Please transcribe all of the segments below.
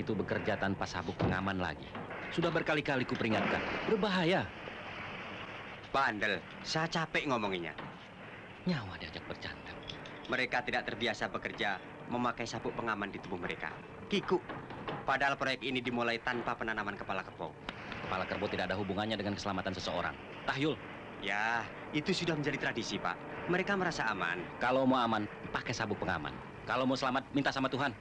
itu bekerja tanpa sabuk pengaman lagi. Sudah berkali-kali kuperingatkan, berbahaya. Bandel, saya capek ngomonginnya. Nyawa diajak bercanda. Mereka tidak terbiasa bekerja memakai sabuk pengaman di tubuh mereka. Kikuk. Padahal proyek ini dimulai tanpa penanaman kepala kerbau. Kepala kerbau tidak ada hubungannya dengan keselamatan seseorang. Tahyul. Ya, itu sudah menjadi tradisi, Pak. Mereka merasa aman. Kalau mau aman, pakai sabuk pengaman. Kalau mau selamat, minta sama Tuhan.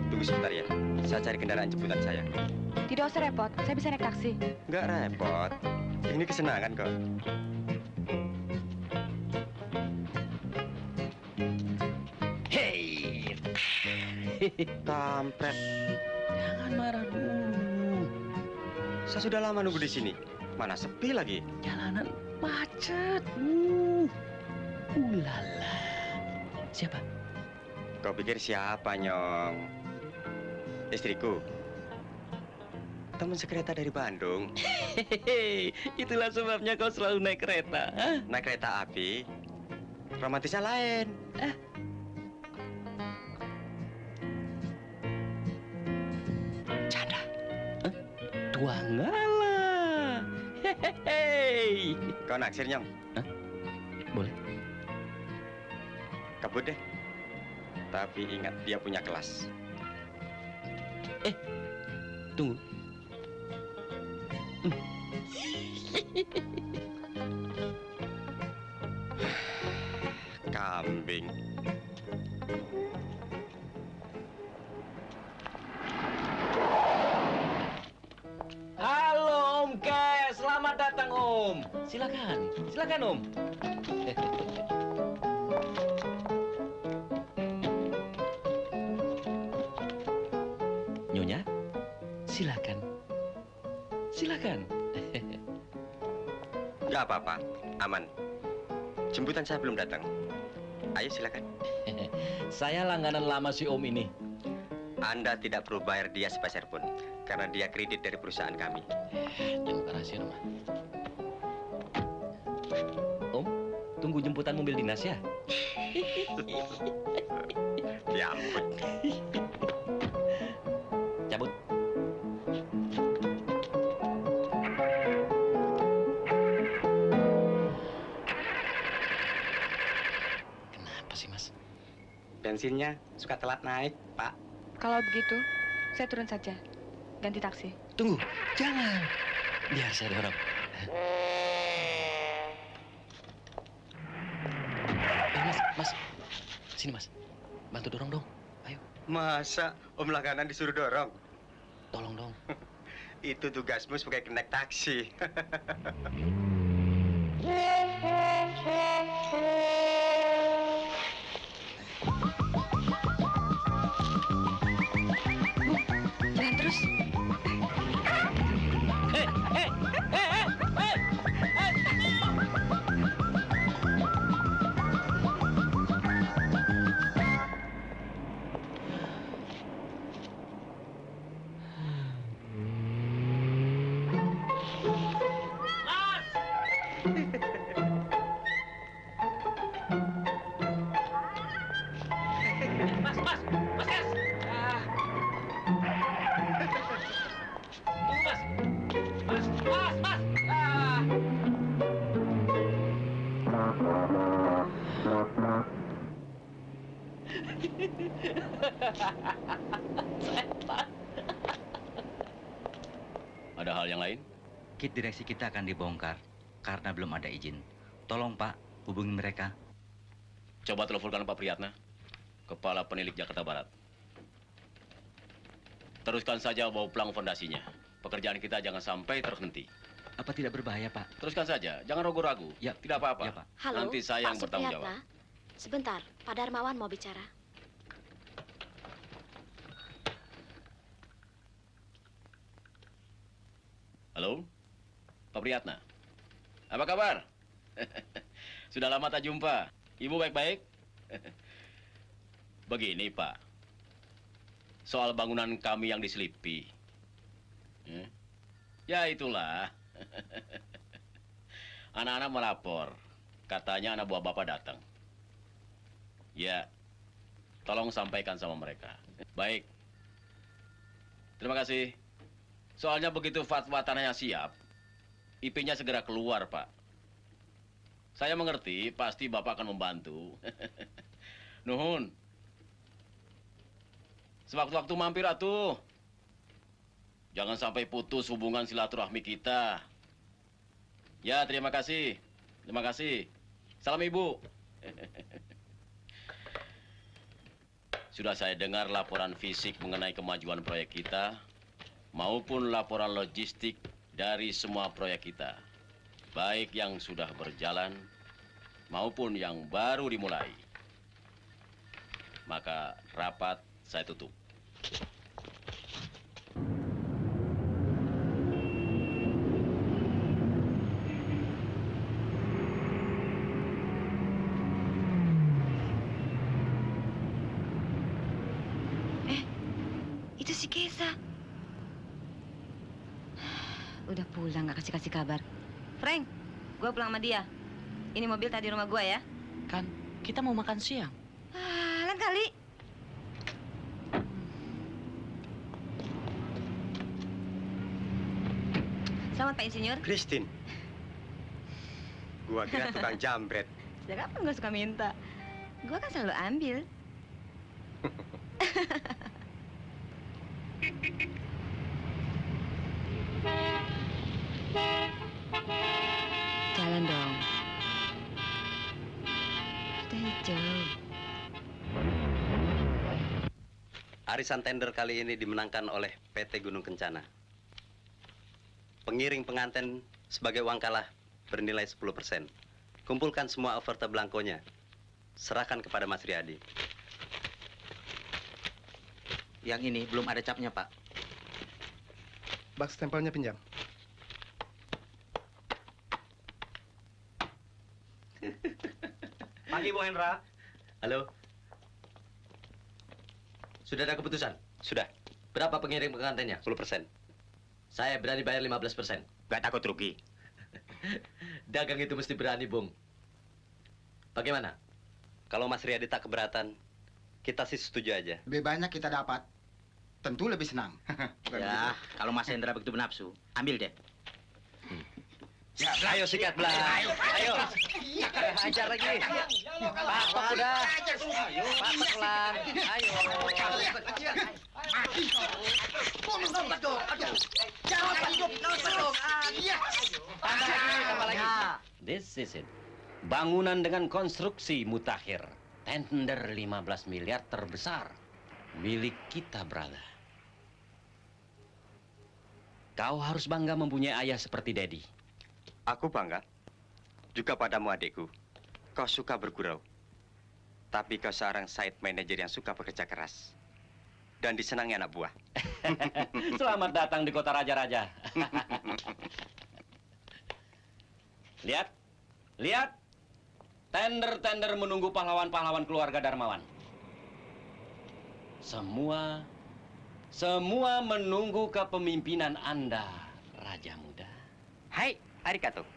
Tunggu sebentar ya. Saya cari kendaraan jemputan saya. Tidak usah repot, saya bisa naik taksi. Nggak repot. Ini kesenangan kok. Hei, Kampret. jangan marah dulu. Saya sudah lama nunggu di sini. Mana sepi lagi. Jalanan macet. Ulala. Siapa? Kau pikir siapa, Nyong? Istriku. Teman sekereta dari Bandung. Hehehe, itulah sebabnya kau selalu naik kereta. Hah? Naik kereta api. Romantisnya lain. Canda. Tua ngalah. Hehehe. Kau naksir, Nyong? Boleh. Kabut deh. Tapi ingat, dia punya kelas. Tunggu. Kambing. Halo Om Kes, selamat datang Om. Silakan, silakan Om. Nyonya, silakan. Silakan. Nggak apa-apa, aman. Jemputan saya belum datang. Ayo silakan. Saya langganan lama si Om ini. Anda tidak perlu bayar dia sepeser pun, karena dia kredit dari perusahaan kami. Jangan buka rahasia rumah. Om, tunggu jemputan mobil dinas ya. Ya ampun. Cabut. Kenapa sih, Mas? Bensinnya suka telat naik, Pak. Kalau begitu, saya turun saja. Ganti taksi. Tunggu, jangan. Biar saya dorong. Mas. Sini, Mas. Bantu dorong dong. Ayo, Masa Om langganan disuruh dorong? tolong dong. Itu tugasmu sebagai kenaik taksi. Jalan terus. Mas Kes. Tunggu, Mas. Mas. Ada hal yang lain? Kit direksi kita akan dibongkar karena belum ada izin. Tolong Pak, hubungi mereka. Coba teleponkan Pak Priyatna, Kepala Penilik Jakarta Barat. Teruskan saja bawa pulang fondasinya. Pekerjaan kita jangan sampai terhenti. Apa tidak berbahaya Pak? Teruskan saja, jangan ragu-ragu. Ya. Tidak apa-apa. Ya, Pak. Halo, Nanti saya yang Pak bertanggung Supriyatna. jawab. Sebentar, Pak Darmawan mau bicara. Halo, Pak Priyatna. Apa kabar? Sudah lama tak jumpa. Ibu baik-baik? Begini, Pak. Soal bangunan kami yang diselipi. Ya, itulah. Anak-anak melapor. Katanya anak buah Bapak datang. Ya, tolong sampaikan sama mereka. Baik. Terima kasih. Soalnya begitu fatwa tanahnya siap, IP-nya segera keluar, Pak. Saya mengerti, pasti Bapak akan membantu. Nuhun. Sewaktu-waktu mampir atuh. Jangan sampai putus hubungan silaturahmi kita. Ya, terima kasih. Terima kasih. Salam Ibu. Sudah saya dengar laporan fisik mengenai kemajuan proyek kita, maupun laporan logistik dari semua proyek kita, baik yang sudah berjalan maupun yang baru dimulai. Maka rapat saya tutup. Itu si Kesa. Udah pulang, nggak kasih-kasih kabar. Frank, gue pulang sama dia. Ini mobil tadi rumah gue ya. Kan kita mau makan siang. Lain kali. Selamat Pak Insinyur. Christine. Gua kira tukang jambret. Sejak kapan gue suka minta? Gue kan selalu ambil. Jalan dong. Sudah hijau. Arisan tender kali ini dimenangkan oleh PT Gunung Kencana. Pengiring pengantin sebagai uang kalah bernilai 10%. Kumpulkan semua oferta blankonya. Serahkan kepada Mas Riyadi. Yang ini belum ada capnya, Pak. Bak stempelnya pinjam. Pagi, Bu Hendra. Halo. Sudah ada keputusan? Sudah. Berapa pengiring pengantinnya? 10%. Saya berani bayar 15%. Gak takut rugi. Dagang itu mesti berani, Bung. Bagaimana? Kalau Mas Riyadi tak keberatan, kita sih setuju aja. Lebih banyak kita dapat, tentu lebih senang. Bukan Ya, begitu? kalau Mas Hendra begitu bernafsu, ambil deh. Ya, ayo sikat belah. Ayo. Hajar lagi. Patok udah. Patok pelan. Ayo. Tambah lagi, tambah lagi. This is it. Bangunan dengan konstruksi mutakhir. Tender 15 miliar terbesar. Milik kita, brother. Kau harus bangga mempunyai ayah seperti Daddy. Aku bangga. Juga padamu adikku. Kau suka bergurau. Tapi kau seorang site manager yang suka bekerja keras. Dan disenangi anak buah. Selamat datang di kota raja-raja. Lihat, lihat. Tender-tender menunggu pahlawan-pahlawan keluarga Darmawan. Semua menunggu kepemimpinan Anda, Raja Muda. Hai, arigato.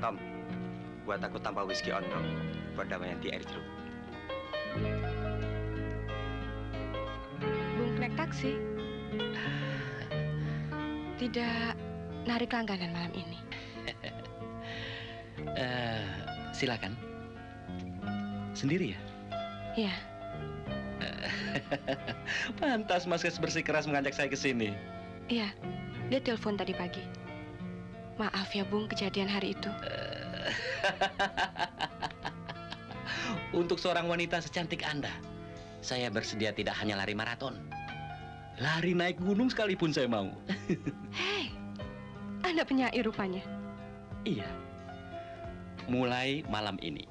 Tom, buat aku tanpa whisky on rock buat Damayanti air jeruk. Bung naik taksi. Tidak narik langganan malam ini. Silakan. Sendiri ya? Iya. Pantas Mas Kes bersikeras mengajak saya ke sini. Iya, dia telepon tadi pagi. Maaf ya Bung, kejadian hari itu. Untuk seorang wanita secantik Anda, saya bersedia tidak hanya lari maraton. Lari naik gunung sekalipun saya mau. Hei, Anda penyair rupanya. Iya. Mulai malam ini.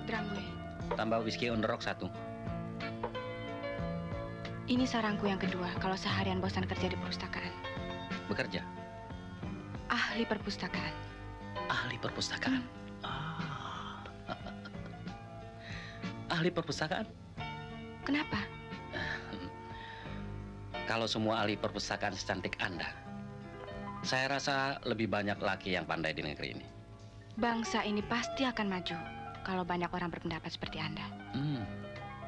Drum gue. Tambah whisky on the rock 1. Ini saranku yang kedua kalau seharian bosan kerja di perpustakaan. Bekerja? Ahli perpustakaan. Ahli perpustakaan? Ahli perpustakaan? Kenapa? Kalau semua ahli perpustakaan secantik Anda, saya rasa lebih banyak laki yang pandai di negeri ini. Bangsa ini pasti akan maju kalau banyak orang berpendapat seperti Anda.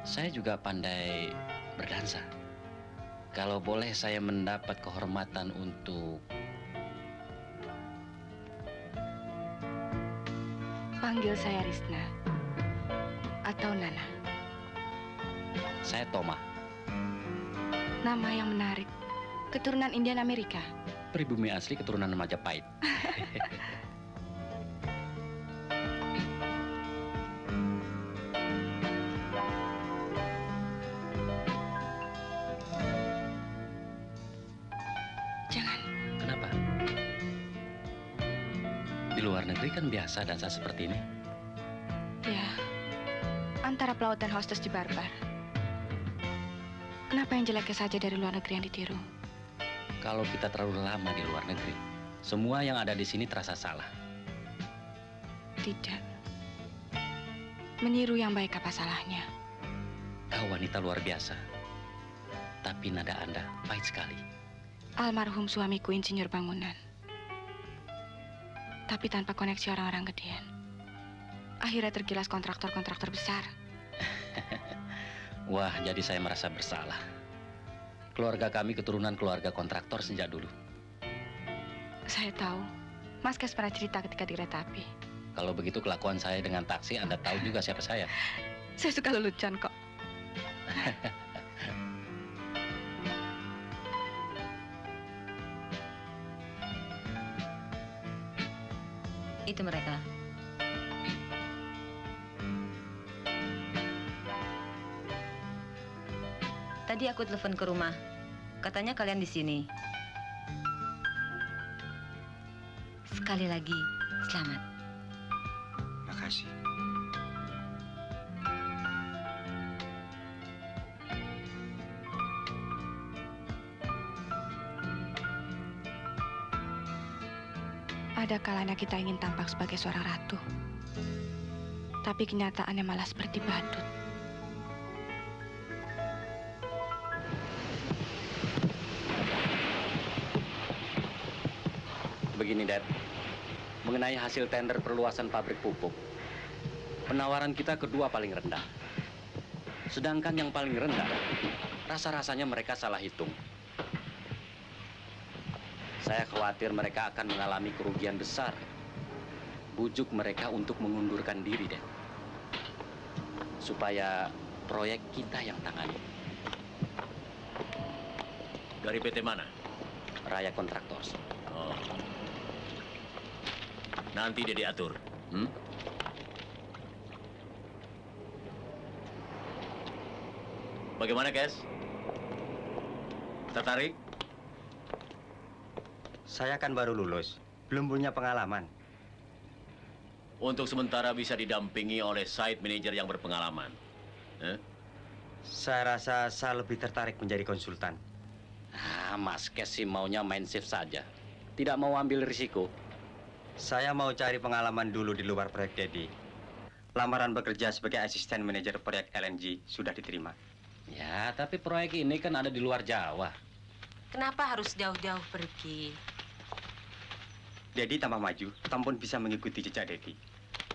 Saya juga pandai berdansa. Kalau boleh saya mendapat kehormatan untuk... Panggil saya Risna atau Nana. Saya Toma. Nama yang menarik. Keturunan Indian Amerika. Pribumi asli keturunan Majapahit. Jangan. Kenapa? Di luar negeri kan biasa dansa seperti ini. Ya, antara pelaut dan hostess di barbar. Kenapa yang jeleknya saja dari luar negeri yang ditiru? Kalau kita terlalu lama di luar negeri, semua yang ada di sini terasa salah. Tidak. Meniru yang baik apa salahnya? Kau wanita luar biasa. Tapi nada Anda pahit sekali. Almarhum suamiku insinyur bangunan. Tapi tanpa koneksi orang-orang gedean. Akhirnya tergilas kontraktor-kontraktor besar. Wah, jadi saya merasa bersalah. Keluarga kami keturunan keluarga kontraktor sejak dulu. Saya tahu. Mas Kes pernah cerita ketika di kereta api. Kalau begitu kelakuan saya dengan taksi, Anda tahu juga siapa saya. Saya suka lelucon kok. Itu mereka. Tadi aku telepon ke rumah. Katanya kalian di sini. Sekali lagi, selamat. Makasih. Ada kalanya kita ingin tampak sebagai seorang ratu. Tapi kenyataannya malah seperti badut. Begini, Dad. Mengenai hasil tender perluasan pabrik pupuk, penawaran kita kedua paling rendah. Sedangkan yang paling rendah, rasa-rasanya mereka salah hitung. Saya khawatir mereka akan mengalami kerugian besar. Bujuk mereka untuk mengundurkan diri, Dad. Supaya proyek kita yang tangani. Dari PT mana? Raya Contractors. Oh. Nanti dia diatur. Bagaimana, Kes? Tertarik? Saya kan baru lulus, belum punya pengalaman. Untuk sementara bisa didampingi oleh site manager yang berpengalaman. Saya rasa saya lebih tertarik menjadi konsultan. Mas Kes sih maunya main shift saja. Tidak mau ambil risiko. Saya mau cari pengalaman dulu di luar proyek Dedi. Lamaran bekerja sebagai asisten manajer proyek LNG sudah diterima. Ya, tapi proyek ini kan ada di luar Jawa. Kenapa harus jauh-jauh pergi? Dedi tambah maju, Tom pun bisa mengikuti jejak Dedi.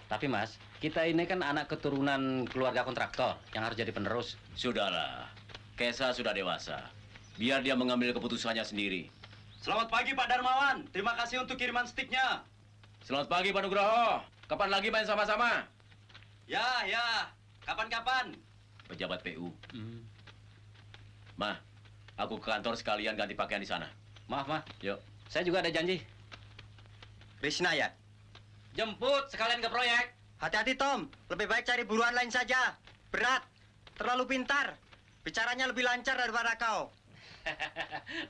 Tapi Mas, kita ini kan anak keturunan keluarga kontraktor yang harus jadi penerus. Sudahlah, Kesa sudah dewasa. Biar dia mengambil keputusannya sendiri. Selamat pagi Pak Darmawan, terima kasih untuk kiriman stiknya. Selamat pagi Pak Nugroho. Kapan lagi main sama-sama? Ya, kapan-kapan. Pejabat PU. Mah, aku ke kantor sekalian ganti pakaian di sana. Maaf, Mas. Yuk. Saya juga ada janji. Krishna ya? Jemput sekalian ke proyek. Hati-hati Tom, lebih baik cari buruan lain saja. Berat, terlalu pintar. Bicaranya lebih lancar daripada kau.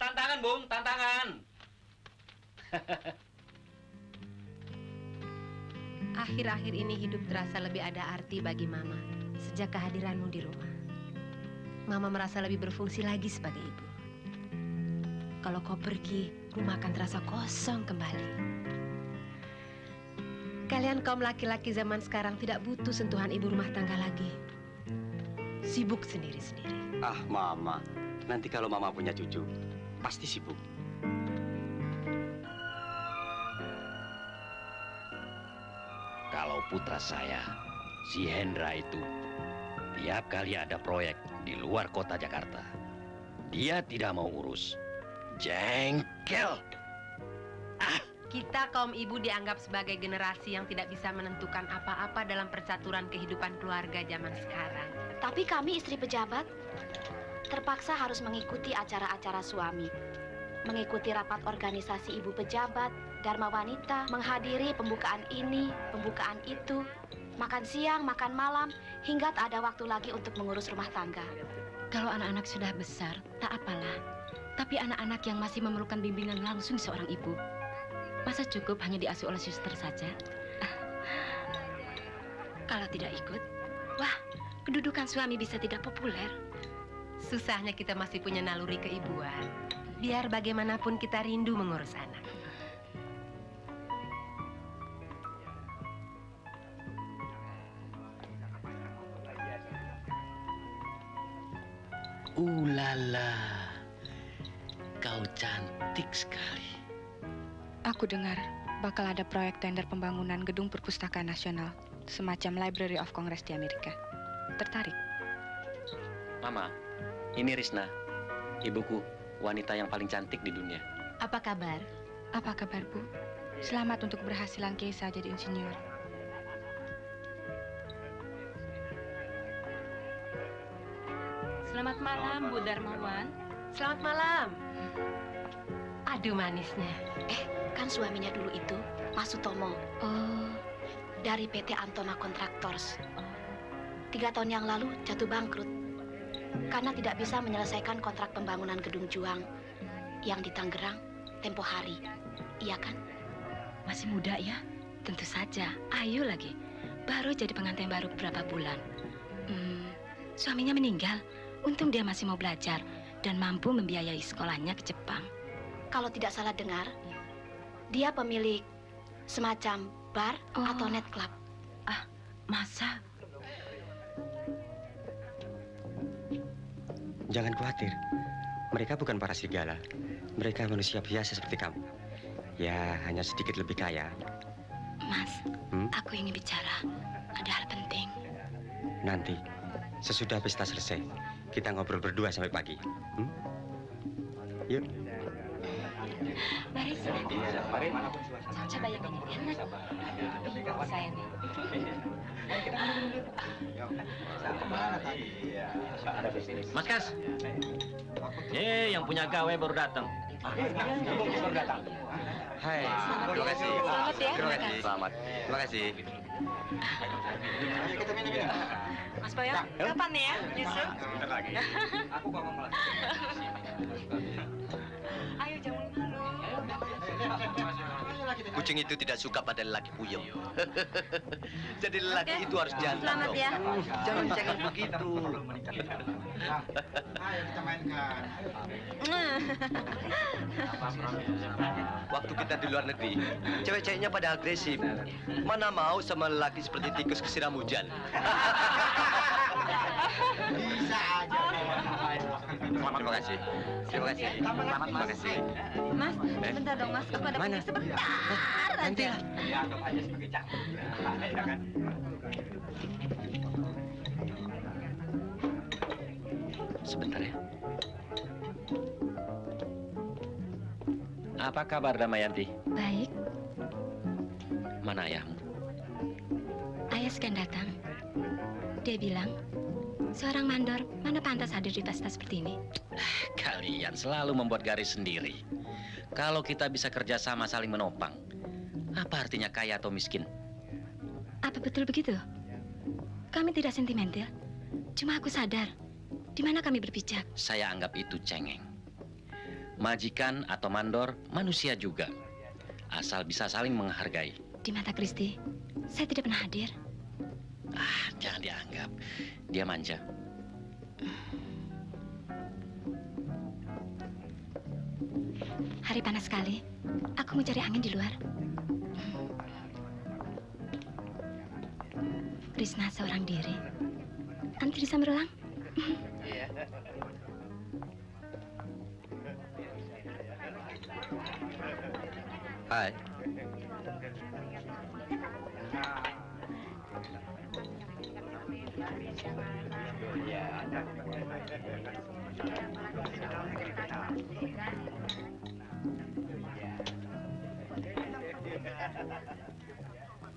Tantangan, Bung, tantangan. Akhir-akhir ini hidup terasa lebih ada arti bagi Mama sejak kehadiranmu di rumah. Mama merasa lebih berfungsi lagi sebagai ibu. Kalau kau pergi, rumah akan terasa kosong kembali. Kalian kaum laki-laki zaman sekarang tidak butuh sentuhan ibu rumah tangga lagi. Sibuk sendiri-sendiri. Ah, Mama. Nanti kalau Mama punya cucu, pasti sibuk. Kalau putra saya, si Hendra itu, tiap kali ada proyek di luar kota Jakarta, dia tidak mau urus. Jengkel. Kita kaum ibu dianggap sebagai generasi yang tidak bisa menentukan apa-apa dalam percaturan kehidupan keluarga zaman sekarang. Tapi kami istri pejabat terpaksa harus mengikuti acara-acara suami. Mengikuti rapat organisasi ibu pejabat, Dharma Wanita, menghadiri pembukaan ini, pembukaan itu, makan siang, makan malam, hingga tak ada waktu lagi untuk mengurus rumah tangga. Kalau anak-anak sudah besar, tak apalah. Tapi anak-anak yang masih memerlukan bimbingan langsung seorang ibu, masa cukup hanya diasuh oleh suster saja? Kalau tidak ikut, wah, kedudukan suami bisa tidak populer. Susahnya kita masih punya naluri keibuan. Biar bagaimanapun kita rindu mengurus anak. Ulala, kau cantik sekali. Aku dengar bakal ada proyek tender pembangunan gedung perpustakaan nasional, semacam Library of Congress di Amerika. Tertarik? Mama, ini Risna, ibuku, wanita yang paling cantik di dunia. Apa kabar? Apa kabar, Bu? Selamat untuk keberhasilan Keisa jadi insinyur. Selamat malam, Bu Darmawan. Selamat malam. Aduh manisnya. Kan suaminya dulu itu, Mas Sutomo. Oh, Dari PT Antona Contractors. 3 tahun yang lalu jatuh bangkrut. Karena tidak bisa menyelesaikan kontrak pembangunan gedung Juang yang di Tangerang tempo hari. Iya kan? masih muda ya? Tentu saja, ayo lagi. Baru jadi pengantin baru beberapa bulan. Suaminya meninggal. Untung dia masih mau belajar dan mampu membiayai sekolahnya ke Jepang. Kalau tidak salah dengar, dia pemilik semacam bar atau net club. Ah, masa? Jangan khawatir. Mereka bukan para serigala. Mereka manusia biasa seperti kamu. Ya, hanya sedikit lebih kaya. Mas, aku ingin bicara. Ada hal penting. Nanti, sesudah pesta selesai, kita ngobrol berdua sampai pagi. Yuk. Mari, mari. Coba yang ini enak. Saya nih. Mas Kas, yang punya gawe baru datang. Hai, terima kasih. Selamat ya. Terima kasih. Selamat. Terima kasih. Ayo kita minum. Mas Boyo, kapan nih ya nyusul? Bentar lagi. Aku ngomong lagi. Ayo jangan malu. Kucing itu tidak suka pada lelaki puyeng. Jadi lelaki itu harus jantan. Selamat dong. ya. Jangan begitu. Ayo kita mainkan. Waktu kita di luar negeri, cewek-ceweknya pada agresif. Mana mau sama lelaki seperti tikus kesiram hujan. Bisa aja. Terima kasih. Terima kasih. Terima kasih. Mas, sebentar dong Mas. Aku ada Mana? pikir sebentar Nanti aja. lah. Ya, anggap aja sebagai cakap. Ya kan? Sebentar ya. Apa kabar Damayanti? Baik, Mana ayahmu? ayah sekian datang. Dia bilang, seorang mandor mana pantas hadir di pesta seperti ini. Kalian selalu membuat garis sendiri. Kalau kita bisa kerjasama saling menopang, apa artinya kaya atau miskin? Apa betul begitu? Kami tidak sentimental. Cuma aku sadar, di mana kami berpijak. Saya anggap itu cengeng. Majikan atau mandor, manusia juga. Asal bisa saling menghargai. Di mata Kristi, saya tidak pernah hadir. Jangan dianggap. Dia manja. Hari panas sekali. Aku mau cari angin di luar. Krisna seorang diri. Antri Samrulang. Hai.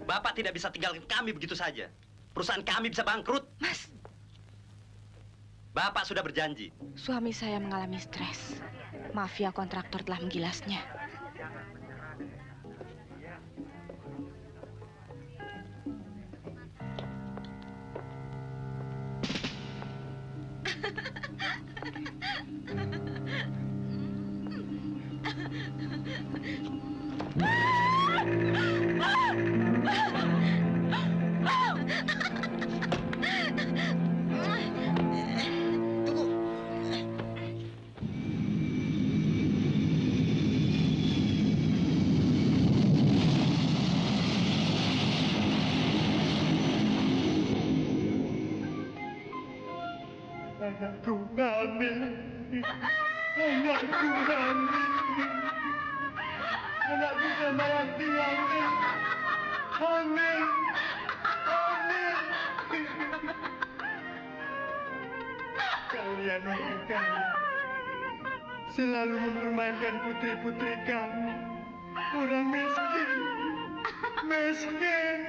Bapak tidak bisa tinggalkan kami begitu saja. Perusahaan kami bisa bangkrut. Mas, Bapak sudah berjanji. suami saya mengalami stres. Mafia kontraktor telah menggilasnya. Anakku hamil. Anakku hamil. Anakku Damayanti hamil. Hamil. Hamil. Kalian orang selalu mempermainkan putri-putri kamu. Orang miskin. Miskin.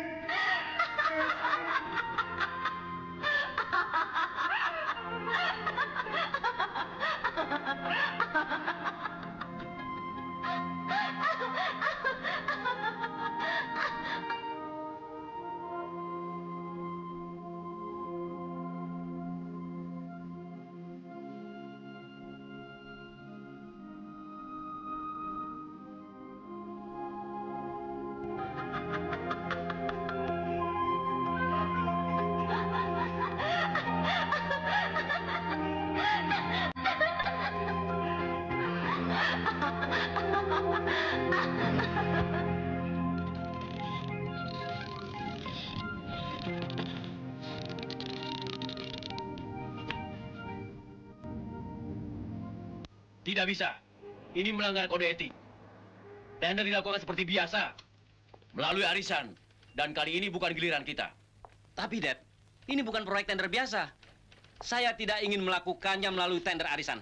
Tidak bisa. Ini melanggar kode etik. Tender dilakukan seperti biasa. Melalui arisan. Dan kali ini bukan giliran kita. Tapi, Dad, ini bukan proyek tender biasa. Saya tidak ingin melakukannya melalui tender arisan.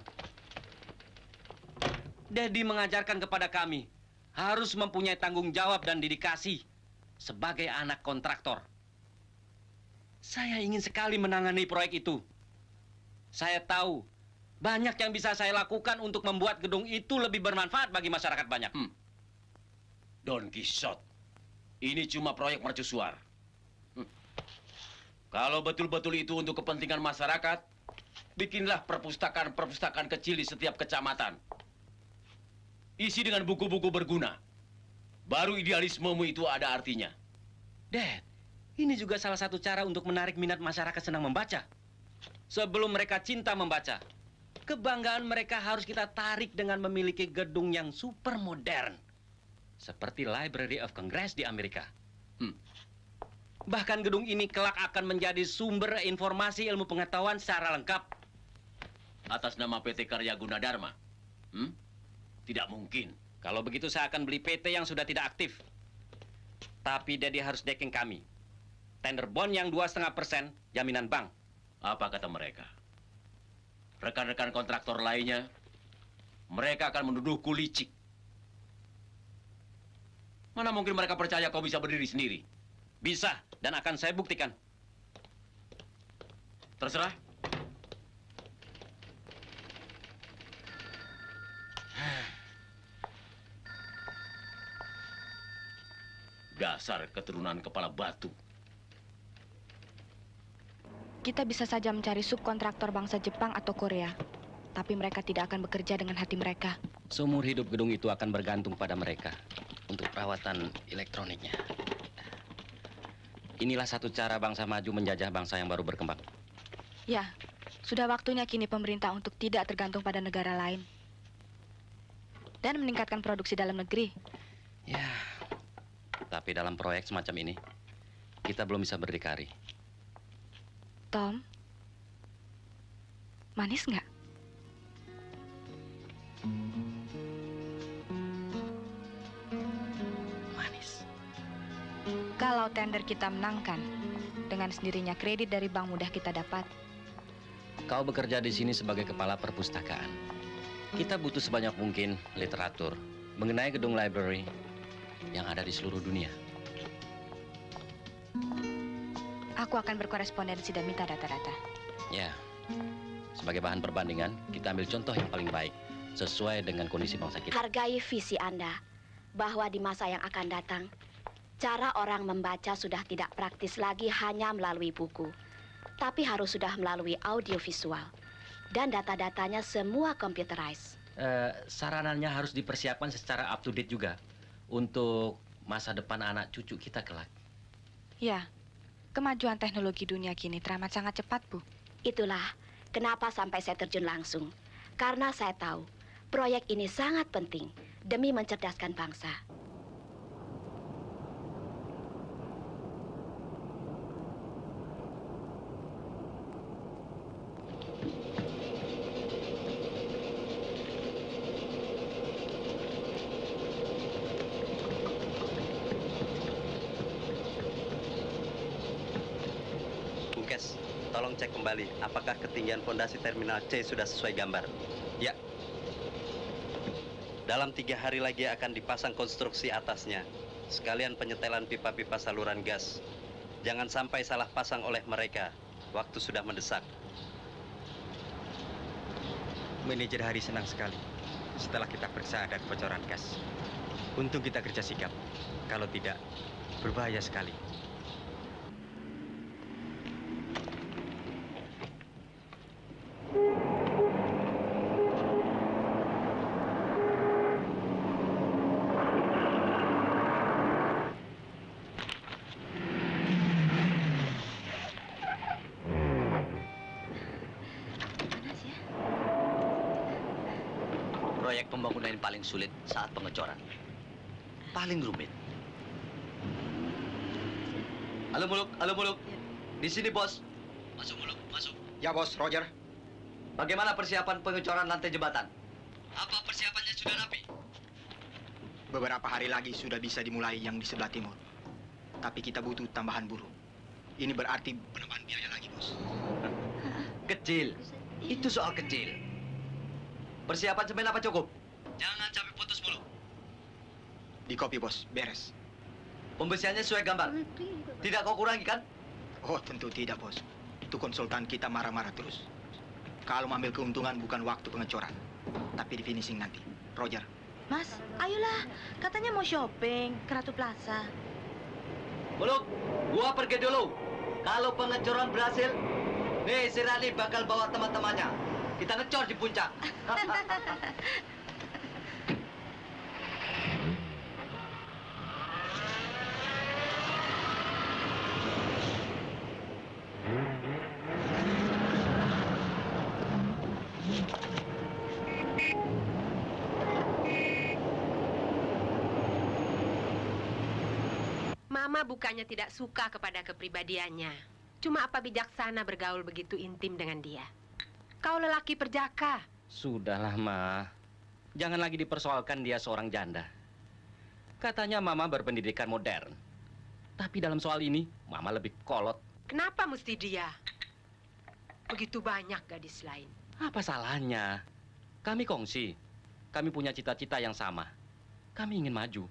Daddy mengajarkan kepada kami harus mempunyai tanggung jawab dan dedikasi sebagai anak kontraktor. Saya ingin sekali menangani proyek itu. Saya tahu banyak yang bisa saya lakukan untuk membuat gedung itu lebih bermanfaat bagi masyarakat banyak. Don Quixote. Ini cuma proyek mercusuar. Kalau betul-betul itu untuk kepentingan masyarakat, bikinlah perpustakaan-perpustakaan kecil di setiap kecamatan. Isi dengan buku-buku berguna. Baru idealismemu itu ada artinya. Dad, ini juga salah satu cara untuk menarik minat masyarakat senang membaca. Sebelum mereka cinta membaca, kebanggaan mereka harus kita tarik dengan memiliki gedung yang super modern. Seperti Library of Congress di Amerika. Bahkan gedung ini kelak akan menjadi sumber informasi ilmu pengetahuan secara lengkap. atas nama PT Karya Gunadarma? Tidak mungkin. Kalau begitu saya akan beli PT yang sudah tidak aktif. Tapi Dedi harus deking kami. Tender bond yang 2,5%, jaminan bank. Apa kata mereka? Rekan-rekan kontraktor lainnya, mereka akan menuduhku licik. Mana mungkin mereka percaya kau bisa berdiri sendiri? Bisa, dan akan saya buktikan. Terserah. Dasar keturunan kepala batu. Kita bisa saja mencari subkontraktor bangsa Jepang atau Korea. Tapi mereka tidak akan bekerja dengan hati mereka. Seumur hidup gedung itu akan bergantung pada mereka untuk perawatan elektroniknya. Inilah satu cara bangsa maju menjajah bangsa yang baru berkembang. Ya, sudah waktunya kini pemerintah untuk tidak tergantung pada negara lain. Dan meningkatkan produksi dalam negeri. Ya, tapi dalam proyek semacam ini, kita belum bisa berdikari. Tom, manis nggak? Manis. Kalau tender kita menangkan, dengan sendirinya kredit dari bank mudah kita dapat. Kau bekerja di sini sebagai kepala perpustakaan. Kita butuh sebanyak mungkin literatur mengenai gedung library yang ada di seluruh dunia. Aku akan berkorespondensi dan minta data-data. Ya, sebagai bahan perbandingan, kita ambil contoh yang paling baik sesuai dengan kondisi bangsa kita. Hargai visi Anda bahwa di masa yang akan datang, cara orang membaca sudah tidak praktis lagi hanya melalui buku, tapi harus sudah melalui audiovisual. Dan data-datanya semua computerized. Sarananya harus dipersiapkan secara up to date juga untuk masa depan anak cucu kita kelak. Ya, kemajuan teknologi dunia kini teramat sangat cepat, Bu. Itulah kenapa sampai saya terjun langsung. Karena saya tahu proyek ini sangat penting demi mencerdaskan bangsa. Bungkes, tolong cek kembali apakah ketinggian fondasi terminal C sudah sesuai gambar. Ya. Dalam 3 hari lagi akan dipasang konstruksi atasnya. Sekalian penyetelan pipa-pipa saluran gas. Jangan sampai salah pasang oleh mereka. Waktu sudah mendesak. Manajer Hari senang sekali setelah kita periksa ada kebocoran gas. Untung kita kerja sigap. Kalau tidak, berbahaya sekali. Proyek pembangunan yang paling sulit saat pengecoran. Paling rumit. Halo Muluk, halo Muluk. Di sini bos. Masuk Muluk, masuk. Ya bos, Roger. Bagaimana persiapan pengecoran lantai jembatan? Apa persiapannya sudah rapi? Beberapa hari lagi sudah bisa dimulai yang di sebelah timur. Tapi kita butuh tambahan buruh. Ini berarti penambahan biaya lagi, bos. Kecil. Itu soal kecil. Persiapan semen apa cukup? Jangan sampai putus mulu. Di kopi, bos. Beres. Pembersihannya sesuai gambar. Tidak kau kurangi kan? Oh, tentu tidak, bos. Itu konsultan kita marah-marah terus. Kalau mengambil keuntungan bukan waktu pengecoran, tapi di finishing nanti. Roger. Mas, ayolah. Katanya mau shopping ke Ratu Plaza. Muluk, gua pergi dulu. Kalau pengecoran berhasil, nih si Rani bakal bawa teman-temannya. Kita ngecor di puncak. Mama bukannya tidak suka kepada kepribadiannya. Cuma apa bijaksana bergaul begitu intim dengan dia. Kau lelaki perjaka. Sudahlah, Ma. Jangan lagi dipersoalkan dia seorang janda. Katanya Mama berpendidikan modern. Tapi dalam soal ini, Mama lebih kolot. Kenapa mesti dia? Begitu banyak gadis lain. Apa salahnya? Kami kongsi. Kami punya cita-cita yang sama. Kami ingin maju.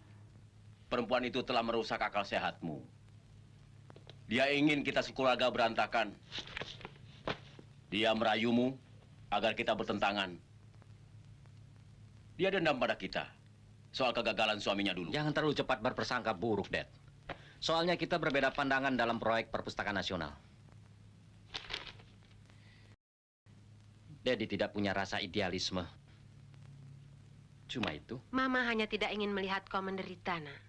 Perempuan itu telah merusak akal sehatmu. Dia ingin kita sekeluarga berantakan. Dia merayumu agar kita bertentangan. Dia dendam pada kita soal kegagalan suaminya dulu. Jangan terlalu cepat berprasangka buruk, Dad. Soalnya kita berbeda pandangan dalam proyek perpustakaan nasional. Daddy tidak punya rasa idealisme. Cuma itu. Mama hanya tidak ingin melihat kau menderita, nak.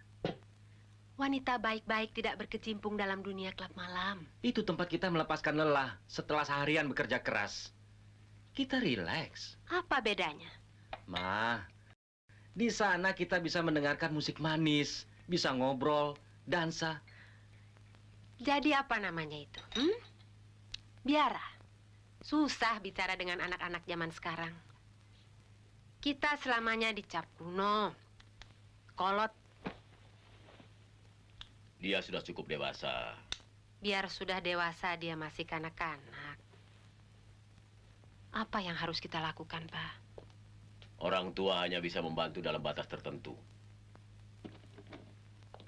Wanita baik-baik tidak berkecimpung dalam dunia klub malam. Itu tempat kita melepaskan lelah setelah seharian bekerja keras. Kita rileks. Apa bedanya? Ma, di sana kita bisa mendengarkan musik manis, bisa ngobrol, dansa. Jadi apa namanya itu? Biara. Susah bicara dengan anak-anak zaman sekarang. Kita selamanya dicap kuno, kolot. Dia sudah cukup dewasa. Biar sudah dewasa, dia masih kanak-kanak. Apa yang harus kita lakukan, Pak? Orang tua hanya bisa membantu dalam batas tertentu.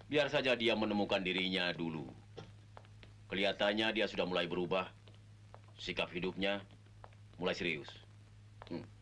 Biar saja dia menemukan dirinya dulu. Kelihatannya dia sudah mulai berubah. Sikap hidupnya mulai serius. Tunggu.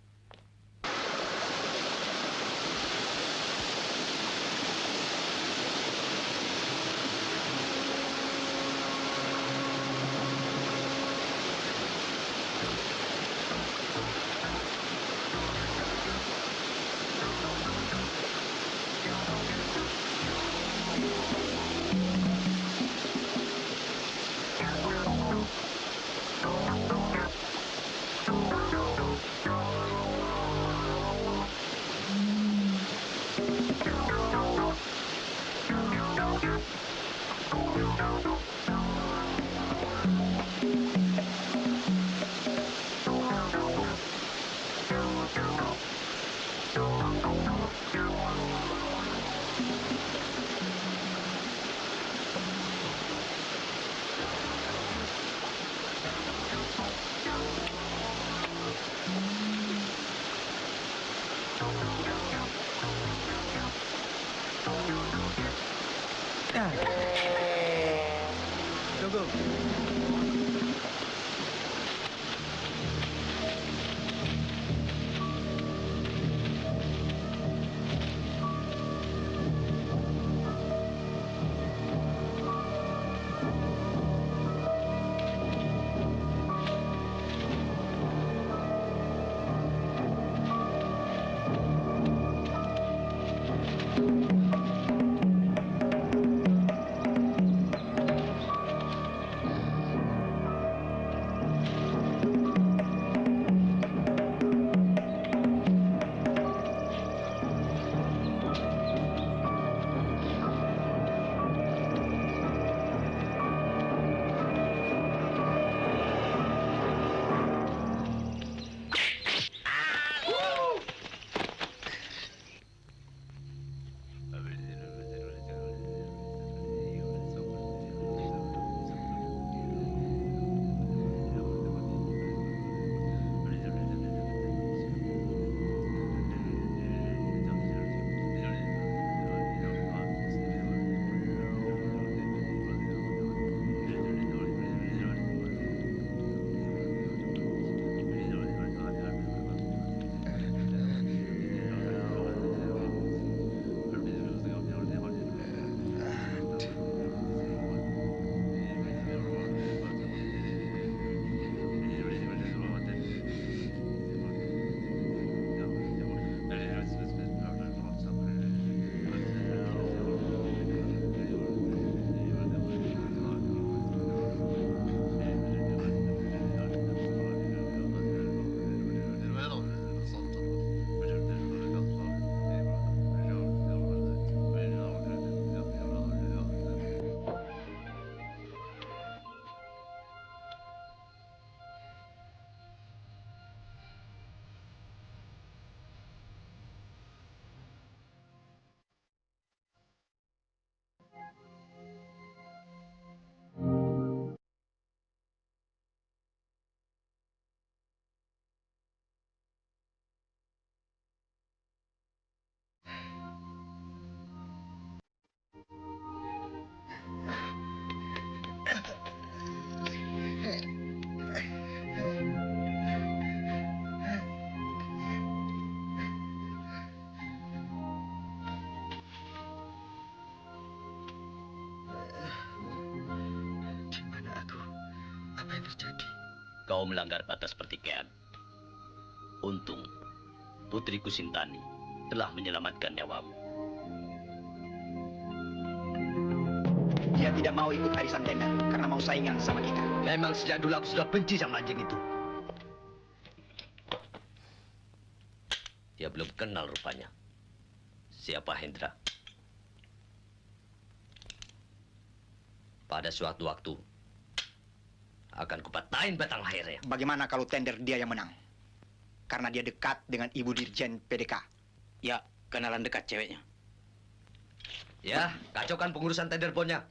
Apa yang terjadi? Kau melanggar batas pertikaian. Untung, putriku Sintani telah menyelamatkan nyawamu. Dia tidak mau ikut arisan tender karena mau saingan sama kita. Memang sejak dulu aku sudah benci sama anjing itu. Dia belum kenal rupanya. Siapa Hendra? Pada suatu waktu akan kupatahin batang lehernya. Bagaimana kalau tender dia yang menang? Karena dia dekat dengan Ibu Dirjen PDK. Ya, kenalan dekat ceweknya. Ya, kacaukan pengurusan tender bonnya.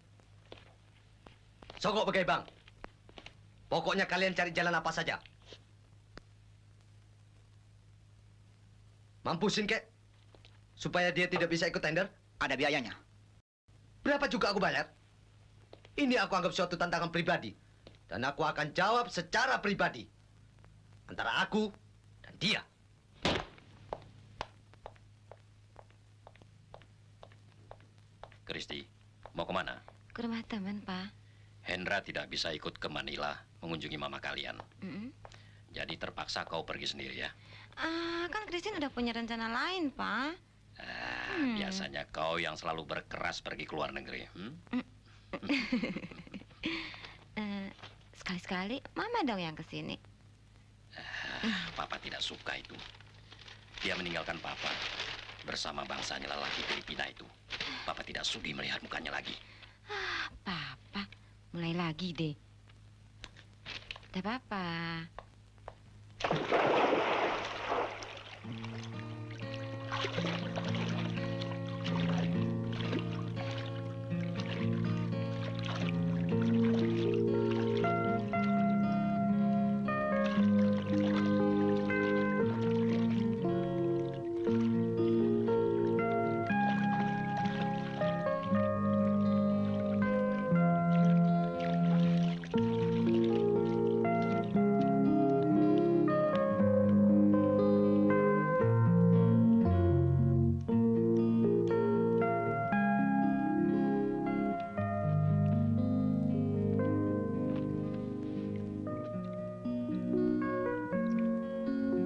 Sogok bagai bang. Pokoknya kalian cari jalan apa saja. Mampusin kek, supaya dia tidak bisa ikut tender. Ada biayanya. Berapa juga aku bayar? Ini aku anggap suatu tantangan pribadi. Dan aku akan jawab secara pribadi. Antara aku dan dia. Kristi, mau kemana? Ke rumah teman, Pak. Hendra tidak bisa ikut ke Manila mengunjungi mama kalian. Jadi terpaksa kau pergi sendiri ya. Kan Christine udah punya rencana lain, Pak. Biasanya kau yang selalu berkeras pergi ke luar negeri. Sekali-sekali Mama dong yang kesini. Papa tidak suka itu. Dia meninggalkan Papa bersama bangsanya lelaki Filipina itu. Papa tidak sudi melihat mukanya lagi. Papa, mulai lagi deh. Tidak apa-apa.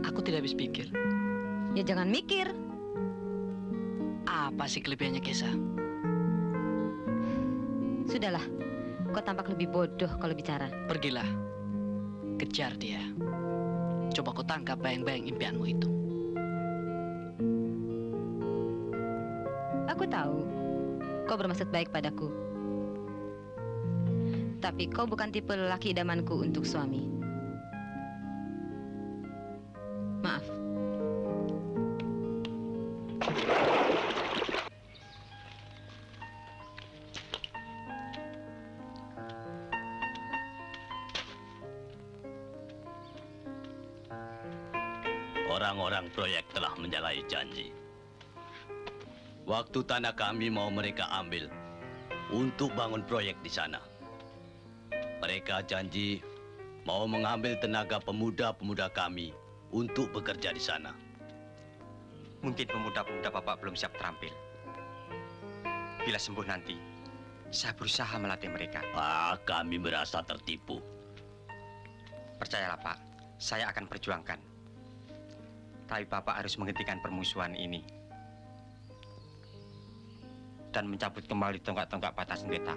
Aku tidak habis pikir. Ya jangan mikir. Apa sih kelebihannya Kesa? Sudahlah, kau tampak lebih bodoh kalau bicara. Pergilah. Kejar dia. Coba kau tangkap bayang-bayang impianmu itu. Aku tahu kau bermaksud baik padaku. Tapi kau bukan tipe lelaki idamanku untuk suami. Maaf. Orang-orang proyek telah menyalahi janji. Waktu tanah kami mau mereka ambil untuk bangun proyek di sana. Mereka janji mau mengambil tenaga pemuda-pemuda kami untuk bekerja di sana. Mungkin pemuda-pemuda Bapak belum siap terampil. Bila sembuh nanti, saya berusaha melatih mereka. Kami merasa tertipu. Percayalah Pak, saya akan perjuangkan. Tapi Bapak harus menghentikan permusuhan ini. Dan mencabut kembali tonggak-tonggak batas senjata.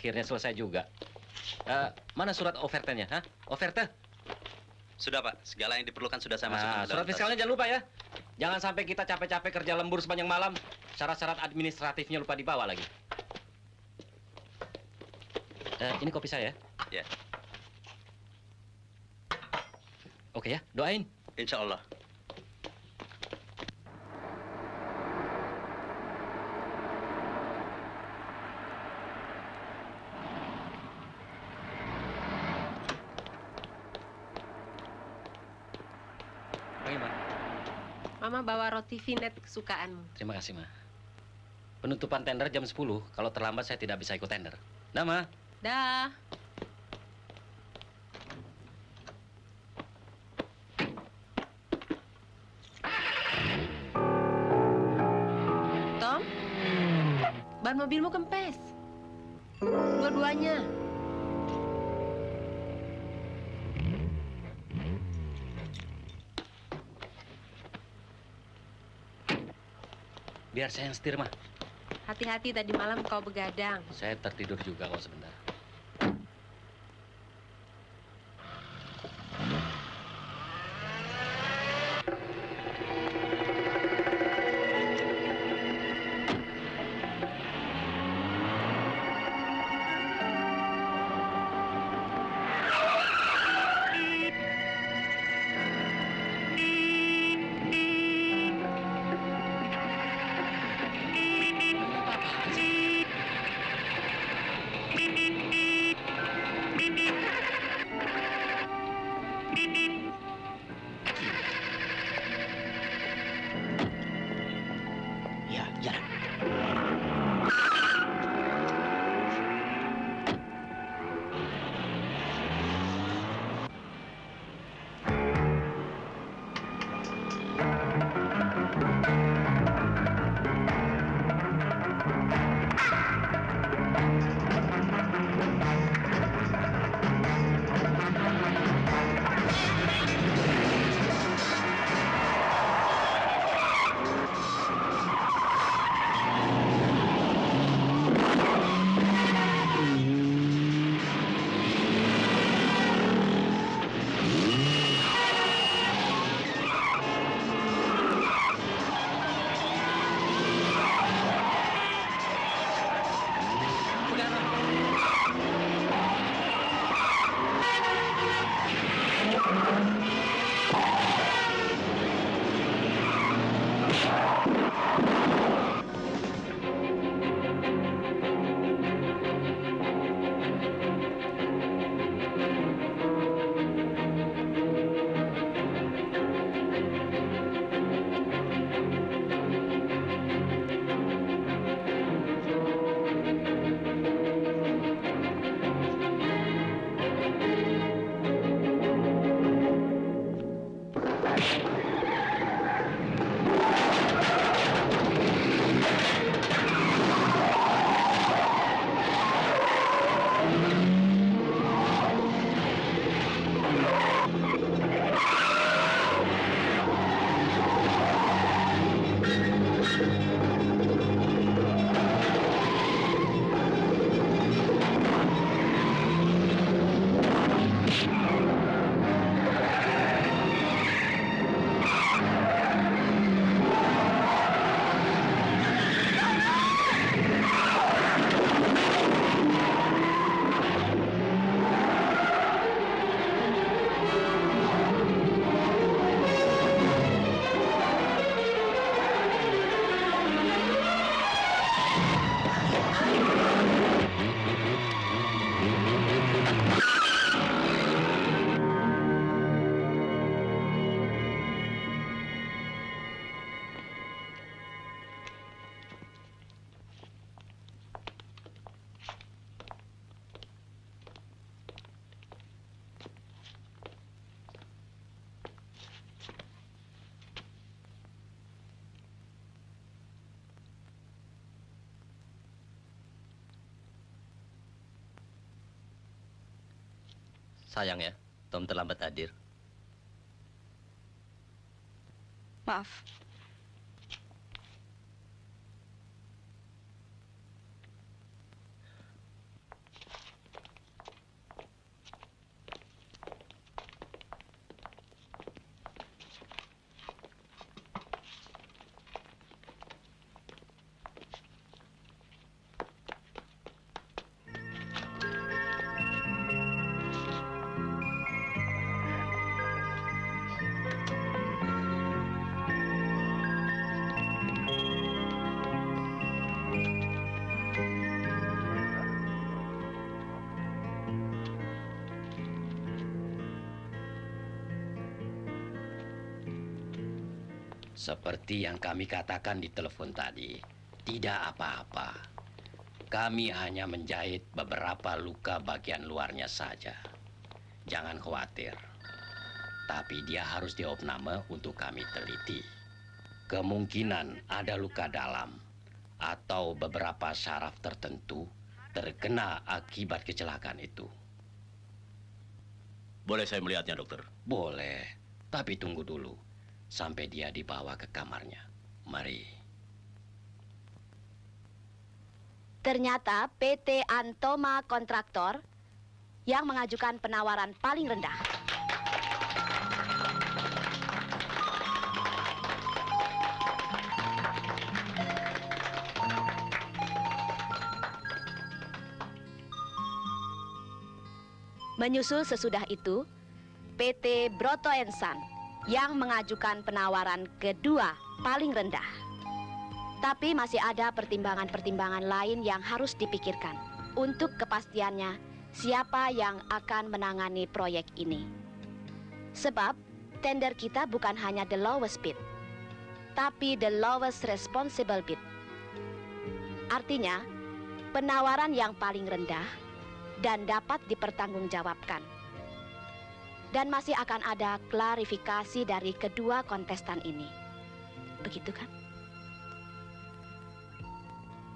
Akhirnya selesai juga. Mana surat ofertanya? Oferte? Sudah Pak, segala yang diperlukan sudah saya masukkan ke dalam Surat tas. fiskalnya jangan lupa ya. Jangan sampai kita capek-capek kerja lembur sepanjang malam. Syarat-syarat administratifnya lupa dibawa lagi. Ini kopi saya. Ya. Oke ya, doain. Insya Allah. Bagaimana? Mama bawa roti vinet kesukaanmu. Terima kasih, Ma. Penutupan tender jam 10. Kalau terlambat saya tidak bisa ikut tender. Dah, Ma. Dah. Tom, ban mobilmu kempes. Dua-duanya. Biar saya yang setir, Ma. Hati-hati tadi malam kau begadang. Saya tertidur juga kok sebentar. Ya, jalan. Sayang ya, Tom terlambat hadir. Maaf. Seperti yang kami katakan di telepon tadi, tidak apa-apa. Kami hanya menjahit beberapa luka bagian luarnya saja. Jangan khawatir. Tapi dia harus diopname untuk kami teliti. Kemungkinan ada luka dalam atau beberapa saraf tertentu terkena akibat kecelakaan itu. Boleh saya melihatnya, dokter? Boleh, tapi tunggu dulu sampai dia dibawa ke kamarnya. Mari. Ternyata PT Antoma Kontraktor yang mengajukan penawaran paling rendah. Menyusul sesudah itu, PT Broto & Son yang mengajukan penawaran kedua paling rendah. Tapi masih ada pertimbangan-pertimbangan lain yang harus dipikirkan untuk kepastiannya siapa yang akan menangani proyek ini. Sebab tender kita bukan hanya the lowest bid, tapi the lowest responsible bid. Artinya, penawaran yang paling rendah dan dapat dipertanggungjawabkan. Dan masih akan ada klarifikasi dari kedua kontestan ini. Begitu kan?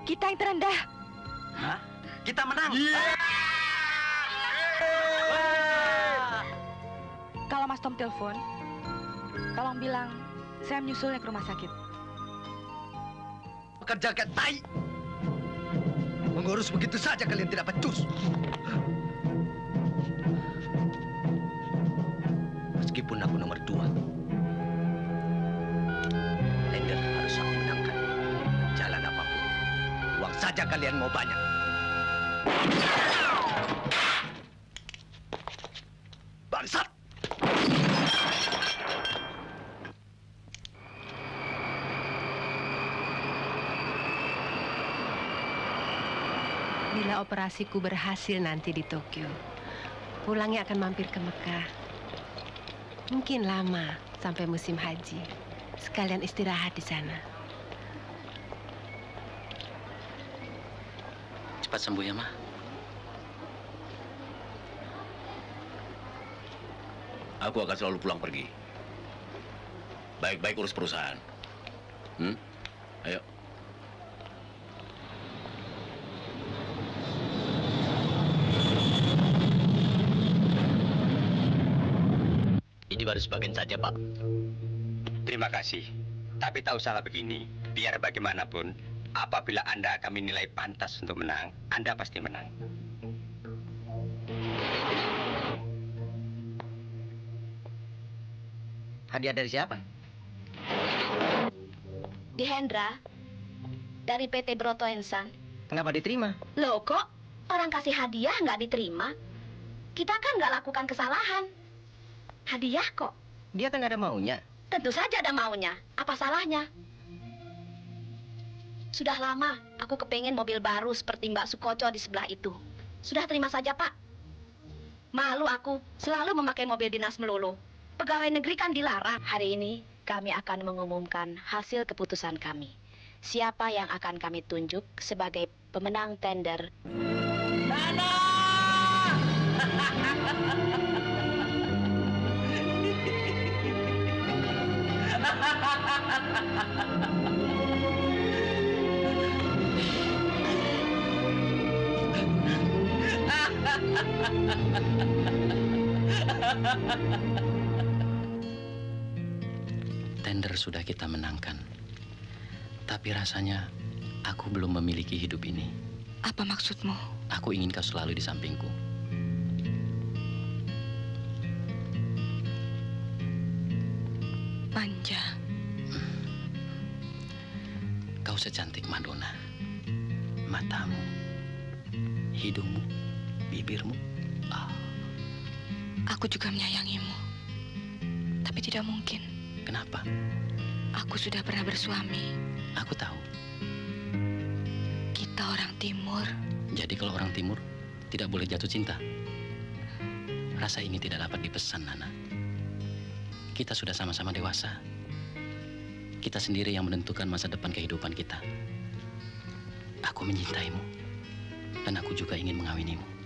Kita yang terendah. Hah? Kita menang. Kalau Mas Tom telepon, tolong bilang saya menyusulnya ke rumah sakit. Pekerja kayak tai. Mengurus begitu saja kalian tidak becus. Meskipun aku nomor 2, tender harus aku menangkan. Jalan apapun, uang saja kalian mau banyak. Bangsat! Bila operasiku berhasil nanti di Tokyo, pulangnya akan mampir ke Mekah. Mungkin lama sampai musim haji. Sekalian istirahat di sana. Cepat sembuh ya, Ma. Aku akan selalu pulang pergi. Baik-baik urus perusahaan. Ayo. Ini baru sebagian saja, Pak. Terima kasih. Tapi tak usahlah begini. Biar bagaimanapun, apabila Anda kami nilai pantas untuk menang, Anda pasti menang. Hadiah dari siapa? Di Hendra, dari PT Broto & Son. Kenapa diterima? Loh kok orang kasih hadiah nggak diterima? Kita kan nggak lakukan kesalahan. Hadiah kok. Dia kan ada maunya. Tentu saja ada maunya. Apa salahnya? Sudah lama aku kepengen mobil baru seperti Mbak Sukoco di sebelah itu. Sudah terima saja, Pak. Malu aku selalu memakai mobil dinas melulu. Pegawai negeri kan dilarang. Hari ini kami akan mengumumkan hasil keputusan kami. Siapa yang akan kami tunjuk sebagai pemenang tender. Tender sudah kita menangkan. Tapi rasanya aku belum memiliki hidup ini. Apa maksudmu? Aku ingin kau selalu di sampingku. Manja. Kau secantik Madonna. Matamu, hidungmu, bibirmu. Aku juga menyayangimu. Tapi tidak mungkin. Kenapa? Aku sudah pernah bersuami. Aku tahu. Kita orang timur. Jadi kalau orang timur tidak boleh jatuh cinta. Rasa ini tidak dapat dipesan, Nana. Kita sudah sama-sama dewasa. Kita sendiri yang menentukan masa depan kehidupan kita. Aku mencintaimu, dan aku juga ingin mengawinimu.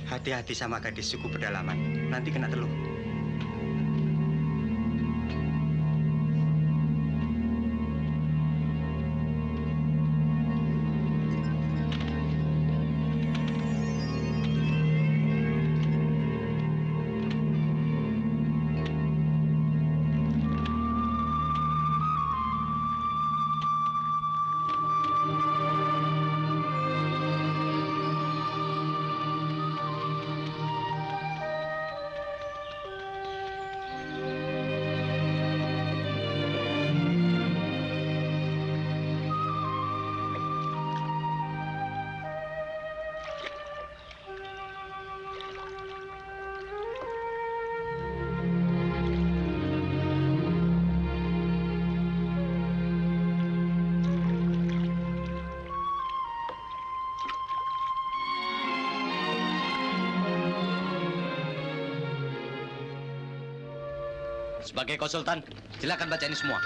Hati-hati sama gadis suku pedalaman, nanti kena teluh. Sebagai konsultan, silakan baca ini semua.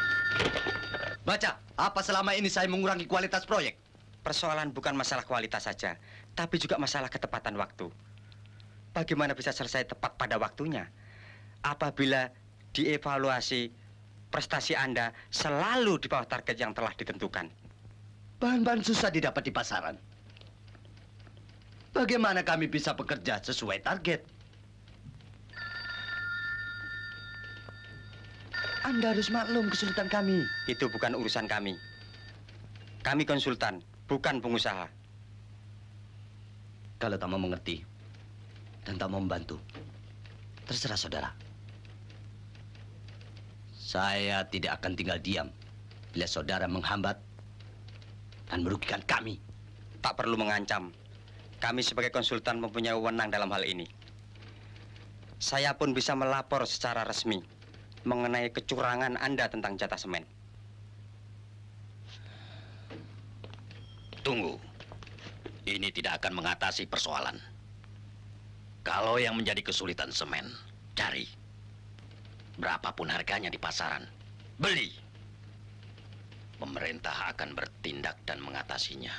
Baca, apa selama ini saya mengurangi kualitas proyek? Persoalan bukan masalah kualitas saja, tapi juga masalah ketepatan waktu. Bagaimana bisa selesai tepat pada waktunya? Apabila dievaluasi prestasi Anda selalu di bawah target yang telah ditentukan. Bahan-bahan susah didapat di pasaran. Bagaimana kami bisa bekerja sesuai target? Anda harus maklum kesulitan kami. Itu bukan urusan kami. Kami konsultan, bukan pengusaha. Kalau tak mau mengerti dan tak mau membantu, terserah saudara. Saya tidak akan tinggal diam bila saudara menghambat dan merugikan kami. Tak perlu mengancam. Kami sebagai konsultan mempunyai wewenang dalam hal ini. Saya pun bisa melapor secara resmi mengenai kecurangan Anda tentang jatah semen. Tunggu. Ini tidak akan mengatasi persoalan. Kalau yang menjadi kesulitan semen, cari. Berapapun harganya di pasaran, beli. Pemerintah akan bertindak dan mengatasinya.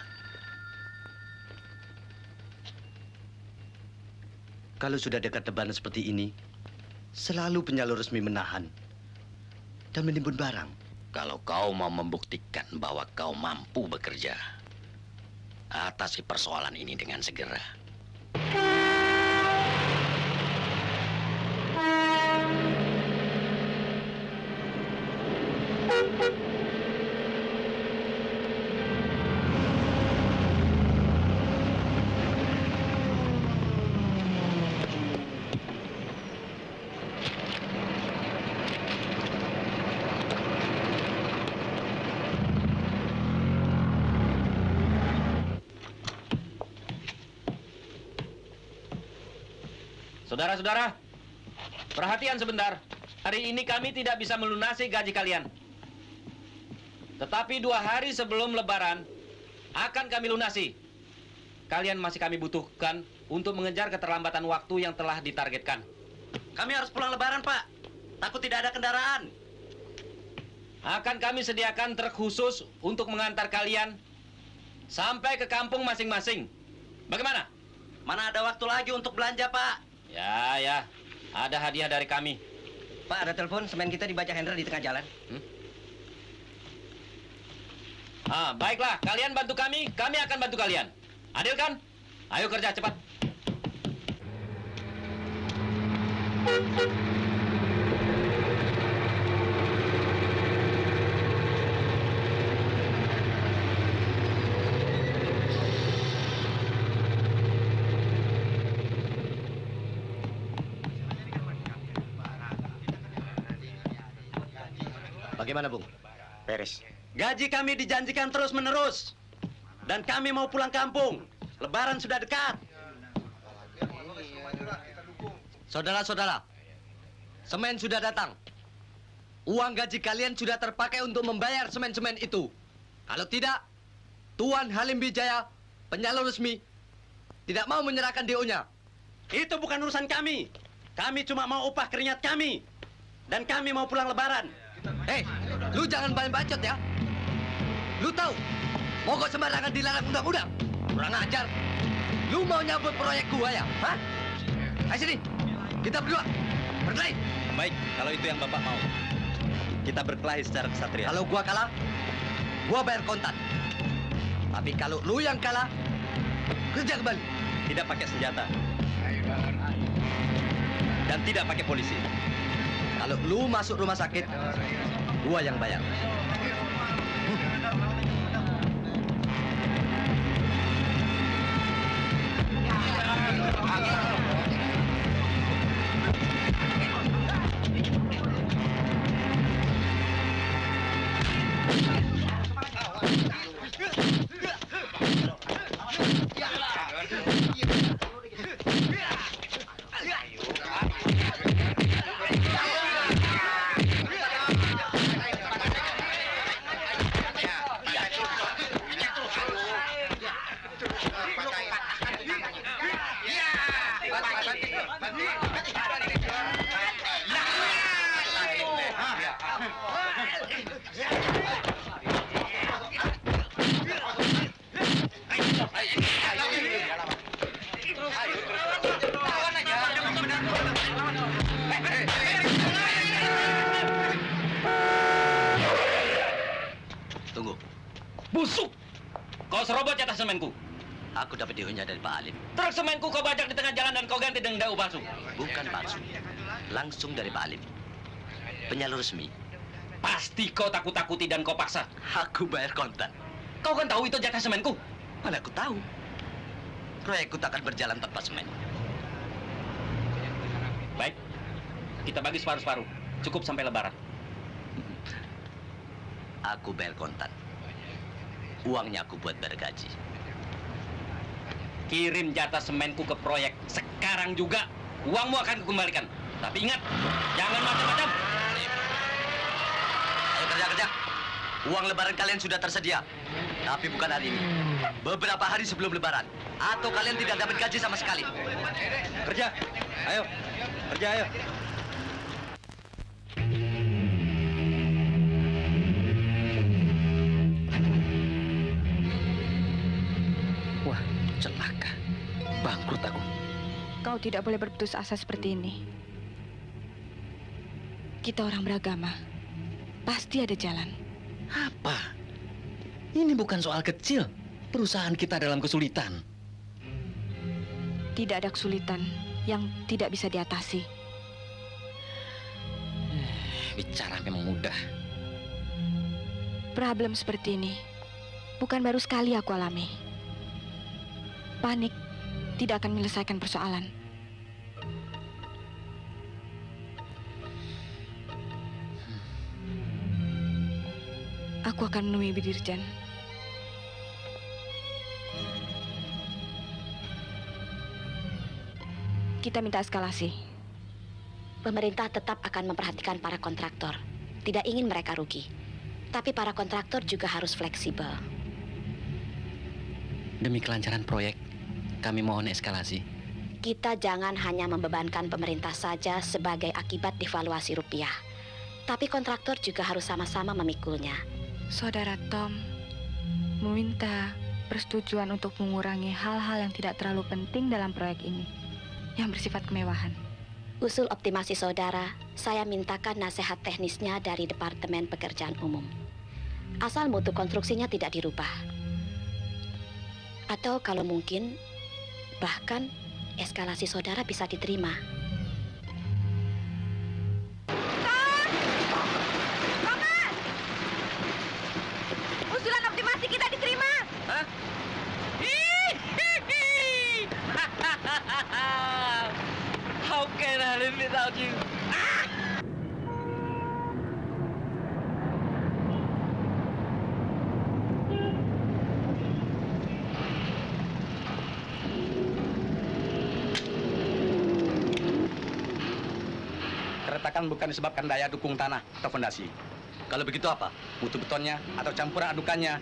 Kalau sudah dekat lebaran seperti ini, selalu penyalur resmi menahan dan menimbun barang. Kalau kau mau membuktikan bahwa kau mampu bekerja, atasi persoalan ini dengan segera. Saudara-saudara, perhatian sebentar. Hari ini kami tidak bisa melunasi gaji kalian. Tetapi 2 hari sebelum Lebaran akan kami lunasi. Kalian masih kami butuhkan untuk mengejar keterlambatan waktu yang telah ditargetkan. Kami harus pulang Lebaran, Pak. Takut tidak ada kendaraan. Akan kami sediakan truk khusus untuk mengantar kalian sampai ke kampung masing-masing. Bagaimana? Mana ada waktu lagi untuk belanja, Pak? Ya, ada hadiah dari kami. Pak, ada telepon, semen kita dibaca Hendra di tengah jalan. Baiklah, kalian bantu kami akan bantu kalian. Adil kan? Ayo kerja cepat. Bagaimana, Bung? Beres. Gaji kami dijanjikan terus-menerus. Dan kami mau pulang kampung. Lebaran sudah dekat. Saudara-saudara, semen sudah datang. Uang gaji kalian sudah terpakai untuk membayar semen-semen itu. Kalau tidak, Tuan Halim Wijaya, penyalur resmi, tidak mau menyerahkan DO-nya. Itu bukan urusan kami. Kami cuma mau upah keringat kami. Dan kami mau pulang Lebaran. Lu jangan banyak bacot ya. Lu tahu, mogok sembarangan dilarang undang-undang. Kurang ajar. Lu mau nyambut proyek gua ya? Hah? Ayo sini, kita berdua berkelahi. Baik, kalau itu yang Bapak mau. Kita berkelahi secara kesatria. Kalau gua kalah, gua bayar kontan. Tapi kalau lu yang kalah, kerja kembali. Tidak pakai senjata. Dan tidak pakai polisi. Kalau lu masuk rumah sakit, gua yang bayar. Tunggu. Busuk! Kau serobot jatah semenku. Aku dapat DO-nya dari Pak Alim. Truk semenku kau bajak di tengah jalan dan kau ganti dengan DO palsu. Bukan palsu. Langsung dari Pak Alim. Penyalur resmi. Pasti kau takut-takuti dan kau paksa. Aku bayar kontan. Kau kan tahu itu jatah semenku. Mana aku tahu. Proyekku tak akan berjalan tanpa semen. Baik, kita bagi separuh-separuh. Cukup sampai Lebaran. Aku bayar kontan. Uangnya aku buat bayar gaji. Kirim jatah semenku ke proyek sekarang juga. Uangmu akan kukembalikan. Tapi ingat, jangan macam-macam. Ayo kerja-kerja. Uang Lebaran kalian sudah tersedia. Tapi bukan hari ini. Beberapa hari sebelum Lebaran. Atau kalian tidak dapat gaji sama sekali. Kerja. Ayo. Kerja, ayo. Wah, celaka. Bangkrut aku. Kau tidak boleh berputus asa seperti ini. Kita orang beragama. Pasti ada jalan. Apa? Ini bukan soal kecil. Perusahaan kita dalam kesulitan. Tidak ada kesulitan yang tidak bisa diatasi. Bicara memang mudah. Problem seperti ini bukan baru sekali aku alami. Panik tidak akan menyelesaikan persoalan. Aku akan menemui Bidirjan. Kita minta eskalasi. Pemerintah tetap akan memperhatikan para kontraktor. Tidak ingin mereka rugi. Tapi para kontraktor juga harus fleksibel. Demi kelancaran proyek, kami mohon eskalasi. Kita jangan hanya membebankan pemerintah saja sebagai akibat devaluasi rupiah. Tapi kontraktor juga harus sama-sama memikulnya. Saudara Tom meminta persetujuan untuk mengurangi hal-hal yang tidak terlalu penting dalam proyek ini, yang bersifat kemewahan. Usul optimasi saudara, saya mintakan nasihat teknisnya dari Departemen Pekerjaan Umum. Asal mutu konstruksinya tidak dirubah. Atau kalau mungkin, bahkan eskalasi saudara bisa diterima. Usulan optimasi kita diterima. Hah? How can I live without you? Keretakan bukan disebabkan daya dukung tanah atau fondasi. Kalau begitu apa? Mutu betonnya atau campuran adukannya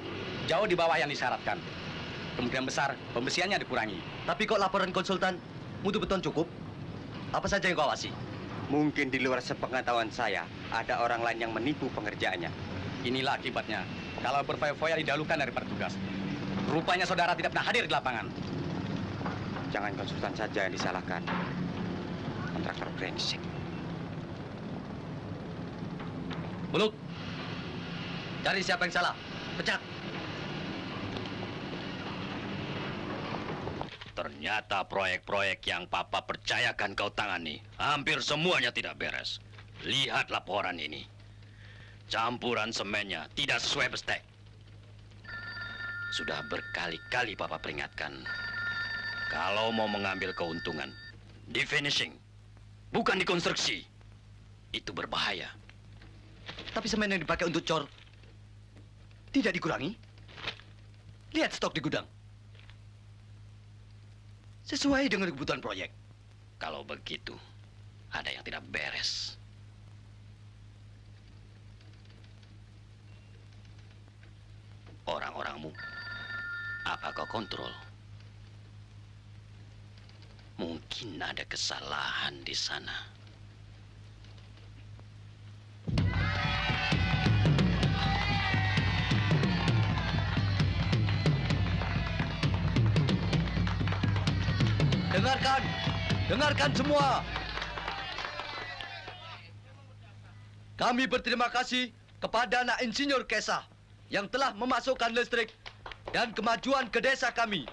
jauh di bawah yang disyaratkan. Kemungkinan besar pembesiannya dikurangi. Tapi kok laporan konsultan mutu beton cukup? Apa saja yang kau awasi? Mungkin di luar sepengetahuan saya, ada orang lain yang menipu pengerjaannya. Inilah akibatnya. Kalau berfoya-foya didahulukan dari petugas. Rupanya saudara tidak pernah hadir di lapangan. Jangan konsultan saja yang disalahkan. Kontraktor brengsek. Muluk. Cari siapa yang salah. Pecat. Ternyata proyek-proyek yang Papa percayakan kau tangani hampir semuanya tidak beres. Lihat laporan ini. Campuran semennya tidak sesuai bestek. Sudah berkali-kali Papa peringatkan. Kalau mau mengambil keuntungan, di finishing, bukan di konstruksi. Itu berbahaya. Tapi semen yang dipakai untuk cor tidak dikurangi. Lihat stok di gudang. Sesuai dengan kebutuhan proyek. Kalau begitu, ada yang tidak beres. Orang-orangmu, apa kau kontrol? Mungkin ada kesalahan di sana. Dengarkan semua. Kami berterima kasih kepada anak insinyur Kesa yang telah memasukkan listrik dan kemajuan ke desa kami.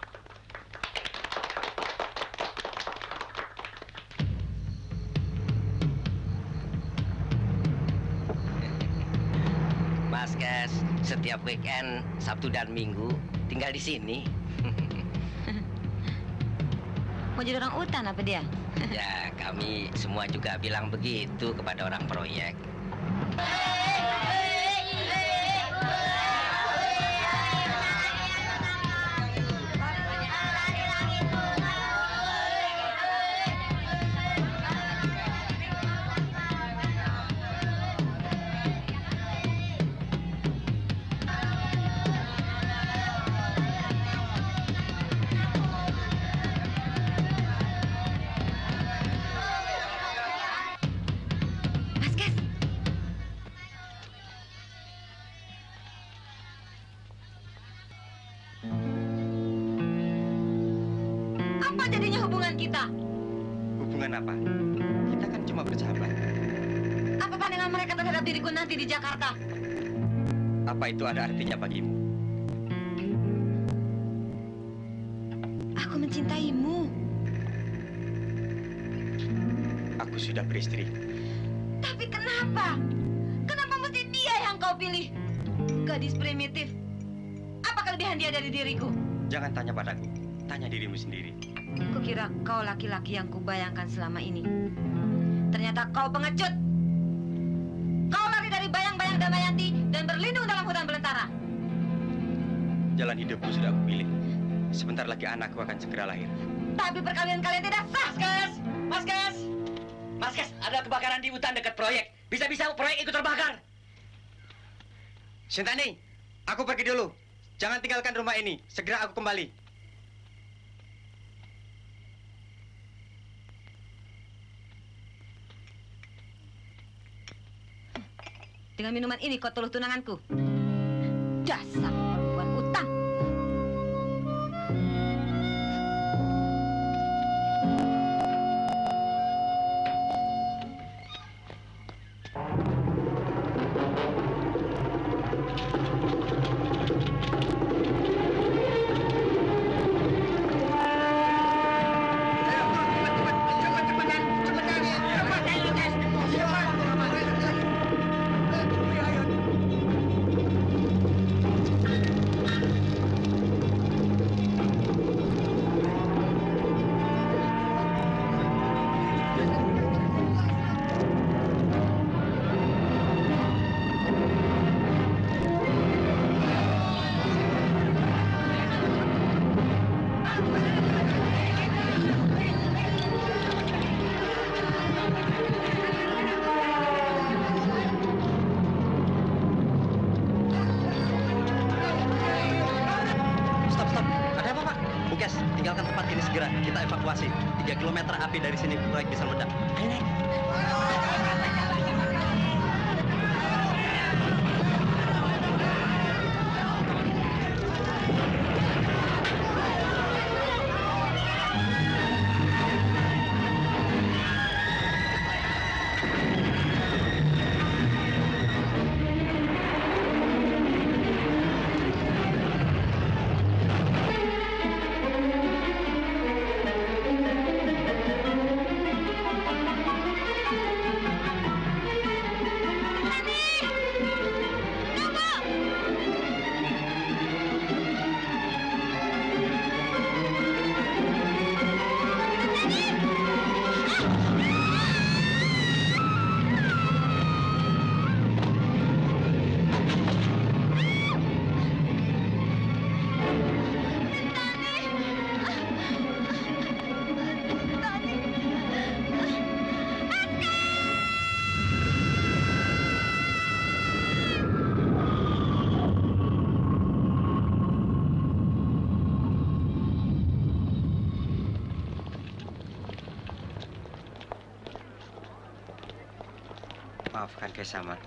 Mas Kes, setiap weekend, Sabtu dan Minggu, tinggal di sini. Mau jadi orang hutan apa dia? Ya, kami semua juga bilang begitu kepada orang proyek. Apa jadinya hubungan kita? Hubungan apa? Kita kan cuma bersahabat. Apa pandangan mereka terhadap diriku nanti di Jakarta? Apa itu ada artinya bagimu? Aku mencintaimu. Aku sudah beristri. Tapi kenapa? Kenapa mesti dia yang kau pilih? Gadis primitif. Apa kelebihan dia dari diriku? Jangan tanya padaku. Tanya dirimu sendiri. Kukira kau laki-laki yang kubayangkan selama ini. Ternyata kau pengecut. Kau lari dari bayang-bayang Damayanti dan berlindung dalam hutan belantara. Jalan hidupku sudah aku pilih. Sebentar lagi anakku akan segera lahir. Tapi perkawinan kalian tidak sah. Mas Gas! Mas Gas, ada kebakaran di hutan dekat proyek. Bisa-bisa proyek ikut terbakar. Sintani, aku pergi dulu. Jangan tinggalkan rumah ini. Segera aku kembali. Dengan minuman ini kau tuluh tunanganku. Dasar perempuan utang. Tinggalkan tempat ini segera. Kita evakuasi. 3 kilometer api dari sini proyek bisa meledak. Ayo, Maafkan Kesama.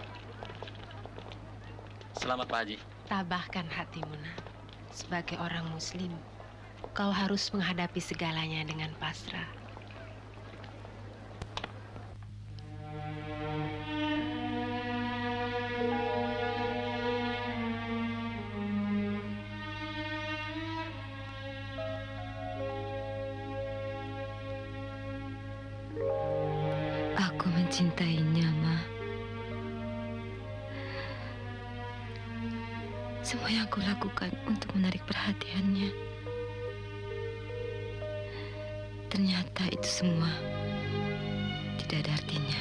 Selamat Pak Haji. Tabahkan hatimu, nak. Sebagai orang muslim, kau harus menghadapi segalanya dengan pasrah. Aku mencintainya, Ma. Semua yang aku lakukan untuk menarik perhatiannya. Ternyata itu semua tidak ada artinya.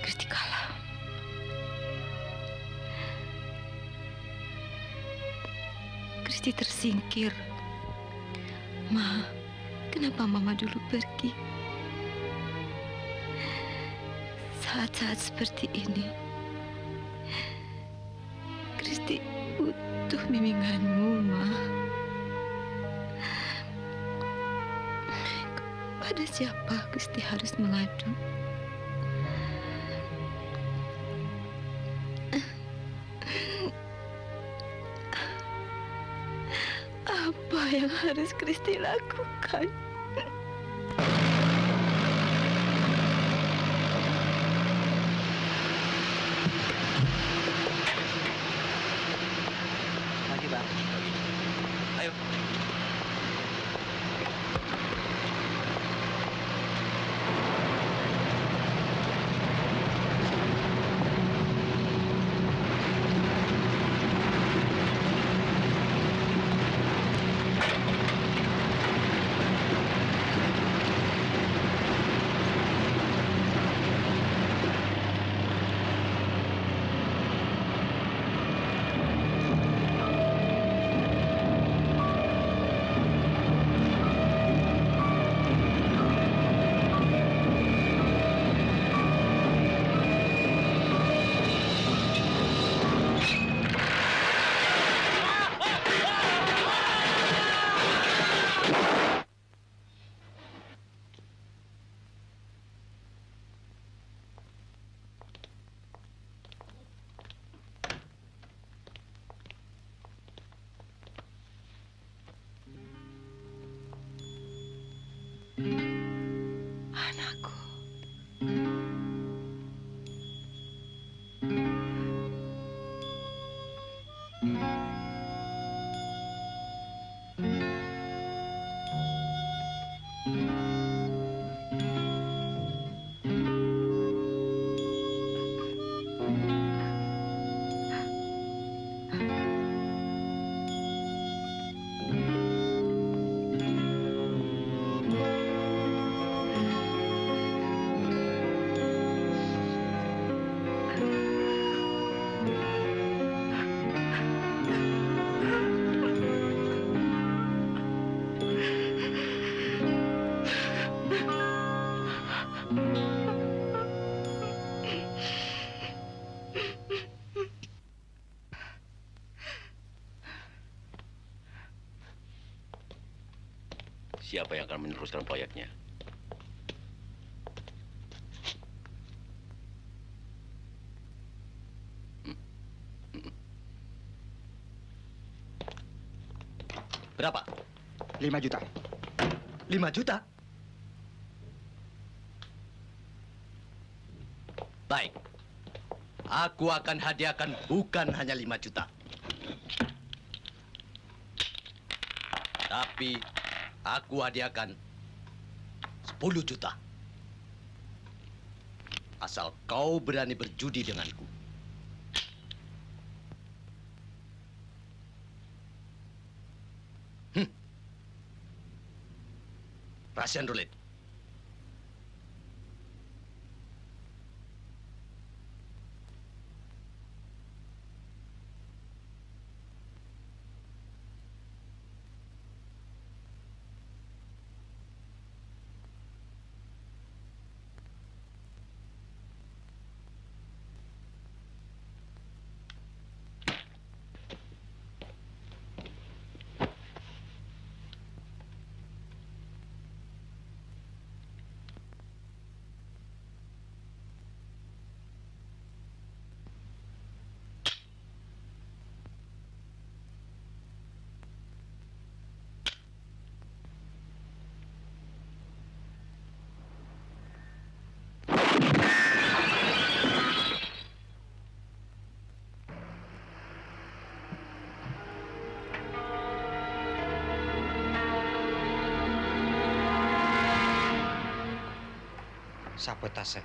Gusti Kala. Gusti tersingkir. Ma, kenapa Mama dulu pergi? Saat-saat seperti ini, Kristi butuh bimbinganmu, Ma. Pada siapa Kristi harus mengadu? Apa yang harus Kristi lakukan? Pagi, Bang. Ayo. Anakku. Siapa yang akan meneruskan proyeknya? Berapa? 5 juta. 5 juta? Baik. Aku akan hadiahkan bukan hanya 5 juta. Tapi aku hadiahkan 10 juta. Asal kau berani berjudi denganku. Russian roulette. Sabotase.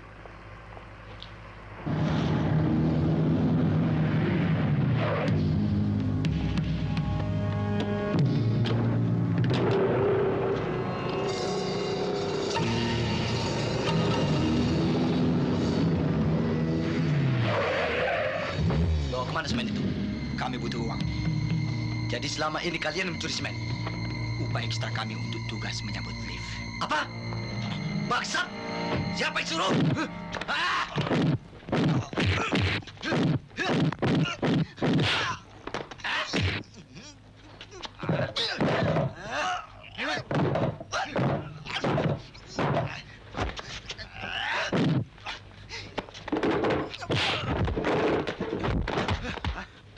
Bawa kemana semen itu? Kami butuh uang. Jadi selama ini kalian mencuri semen? Upah ekstra kami untuk tugas menyambut lift. Apa? Bangsat! Siapa yang suruh? Ah!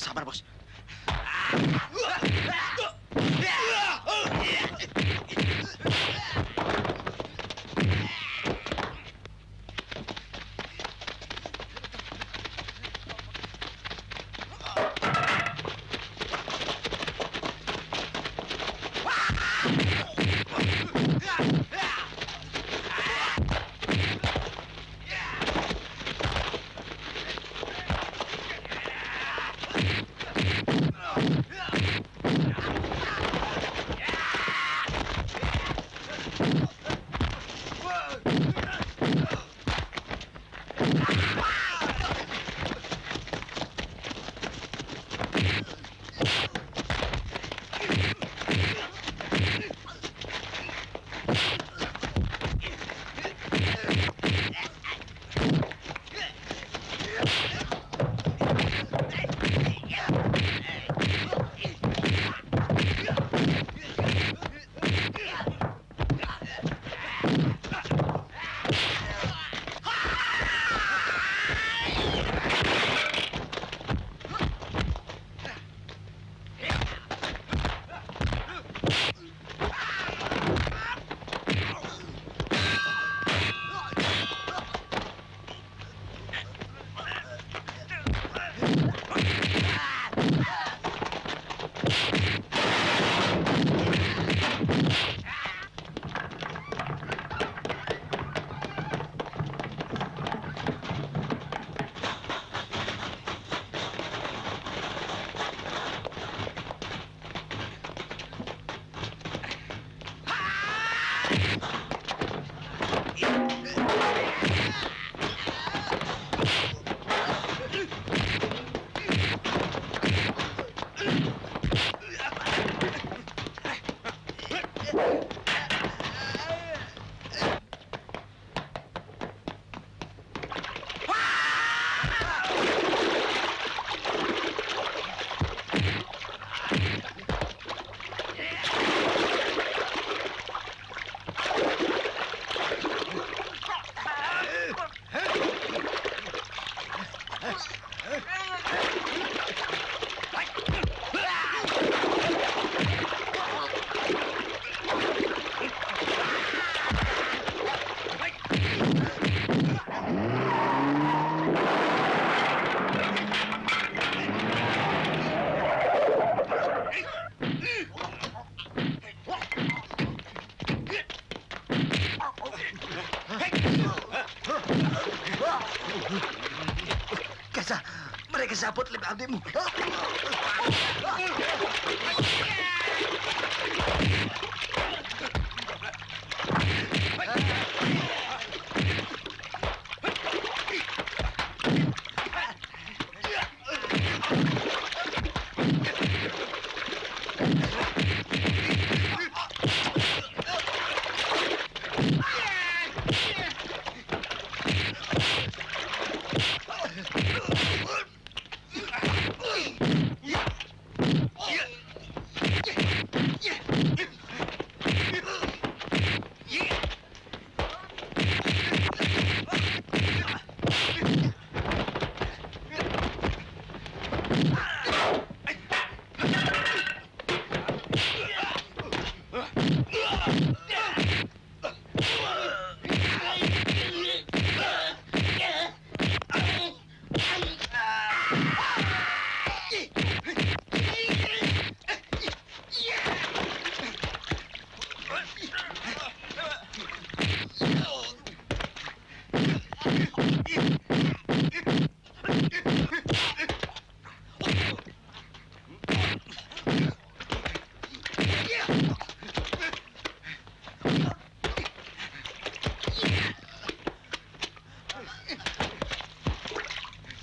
Sabar, Bos. Kasa, mereka sabot lebih abdimu.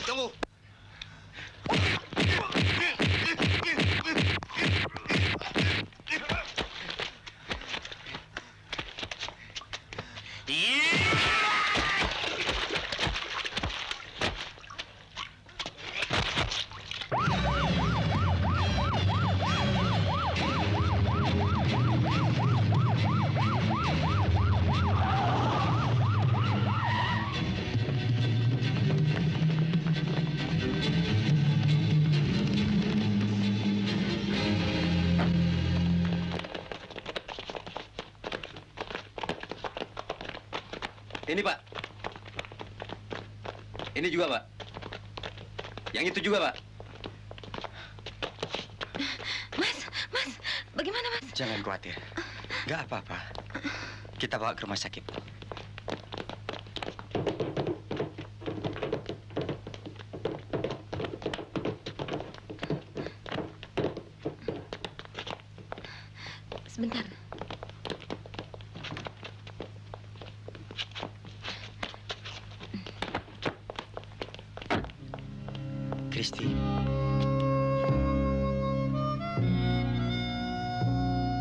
Tunggu. Ini, Pak. Ini juga, Pak. Yang itu juga, Pak. Mas, bagaimana, Mas? Jangan khawatir. Nggak apa-apa. Kita bawa ke rumah sakit. Sebentar. Kristi.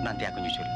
Nanti aku nyusul.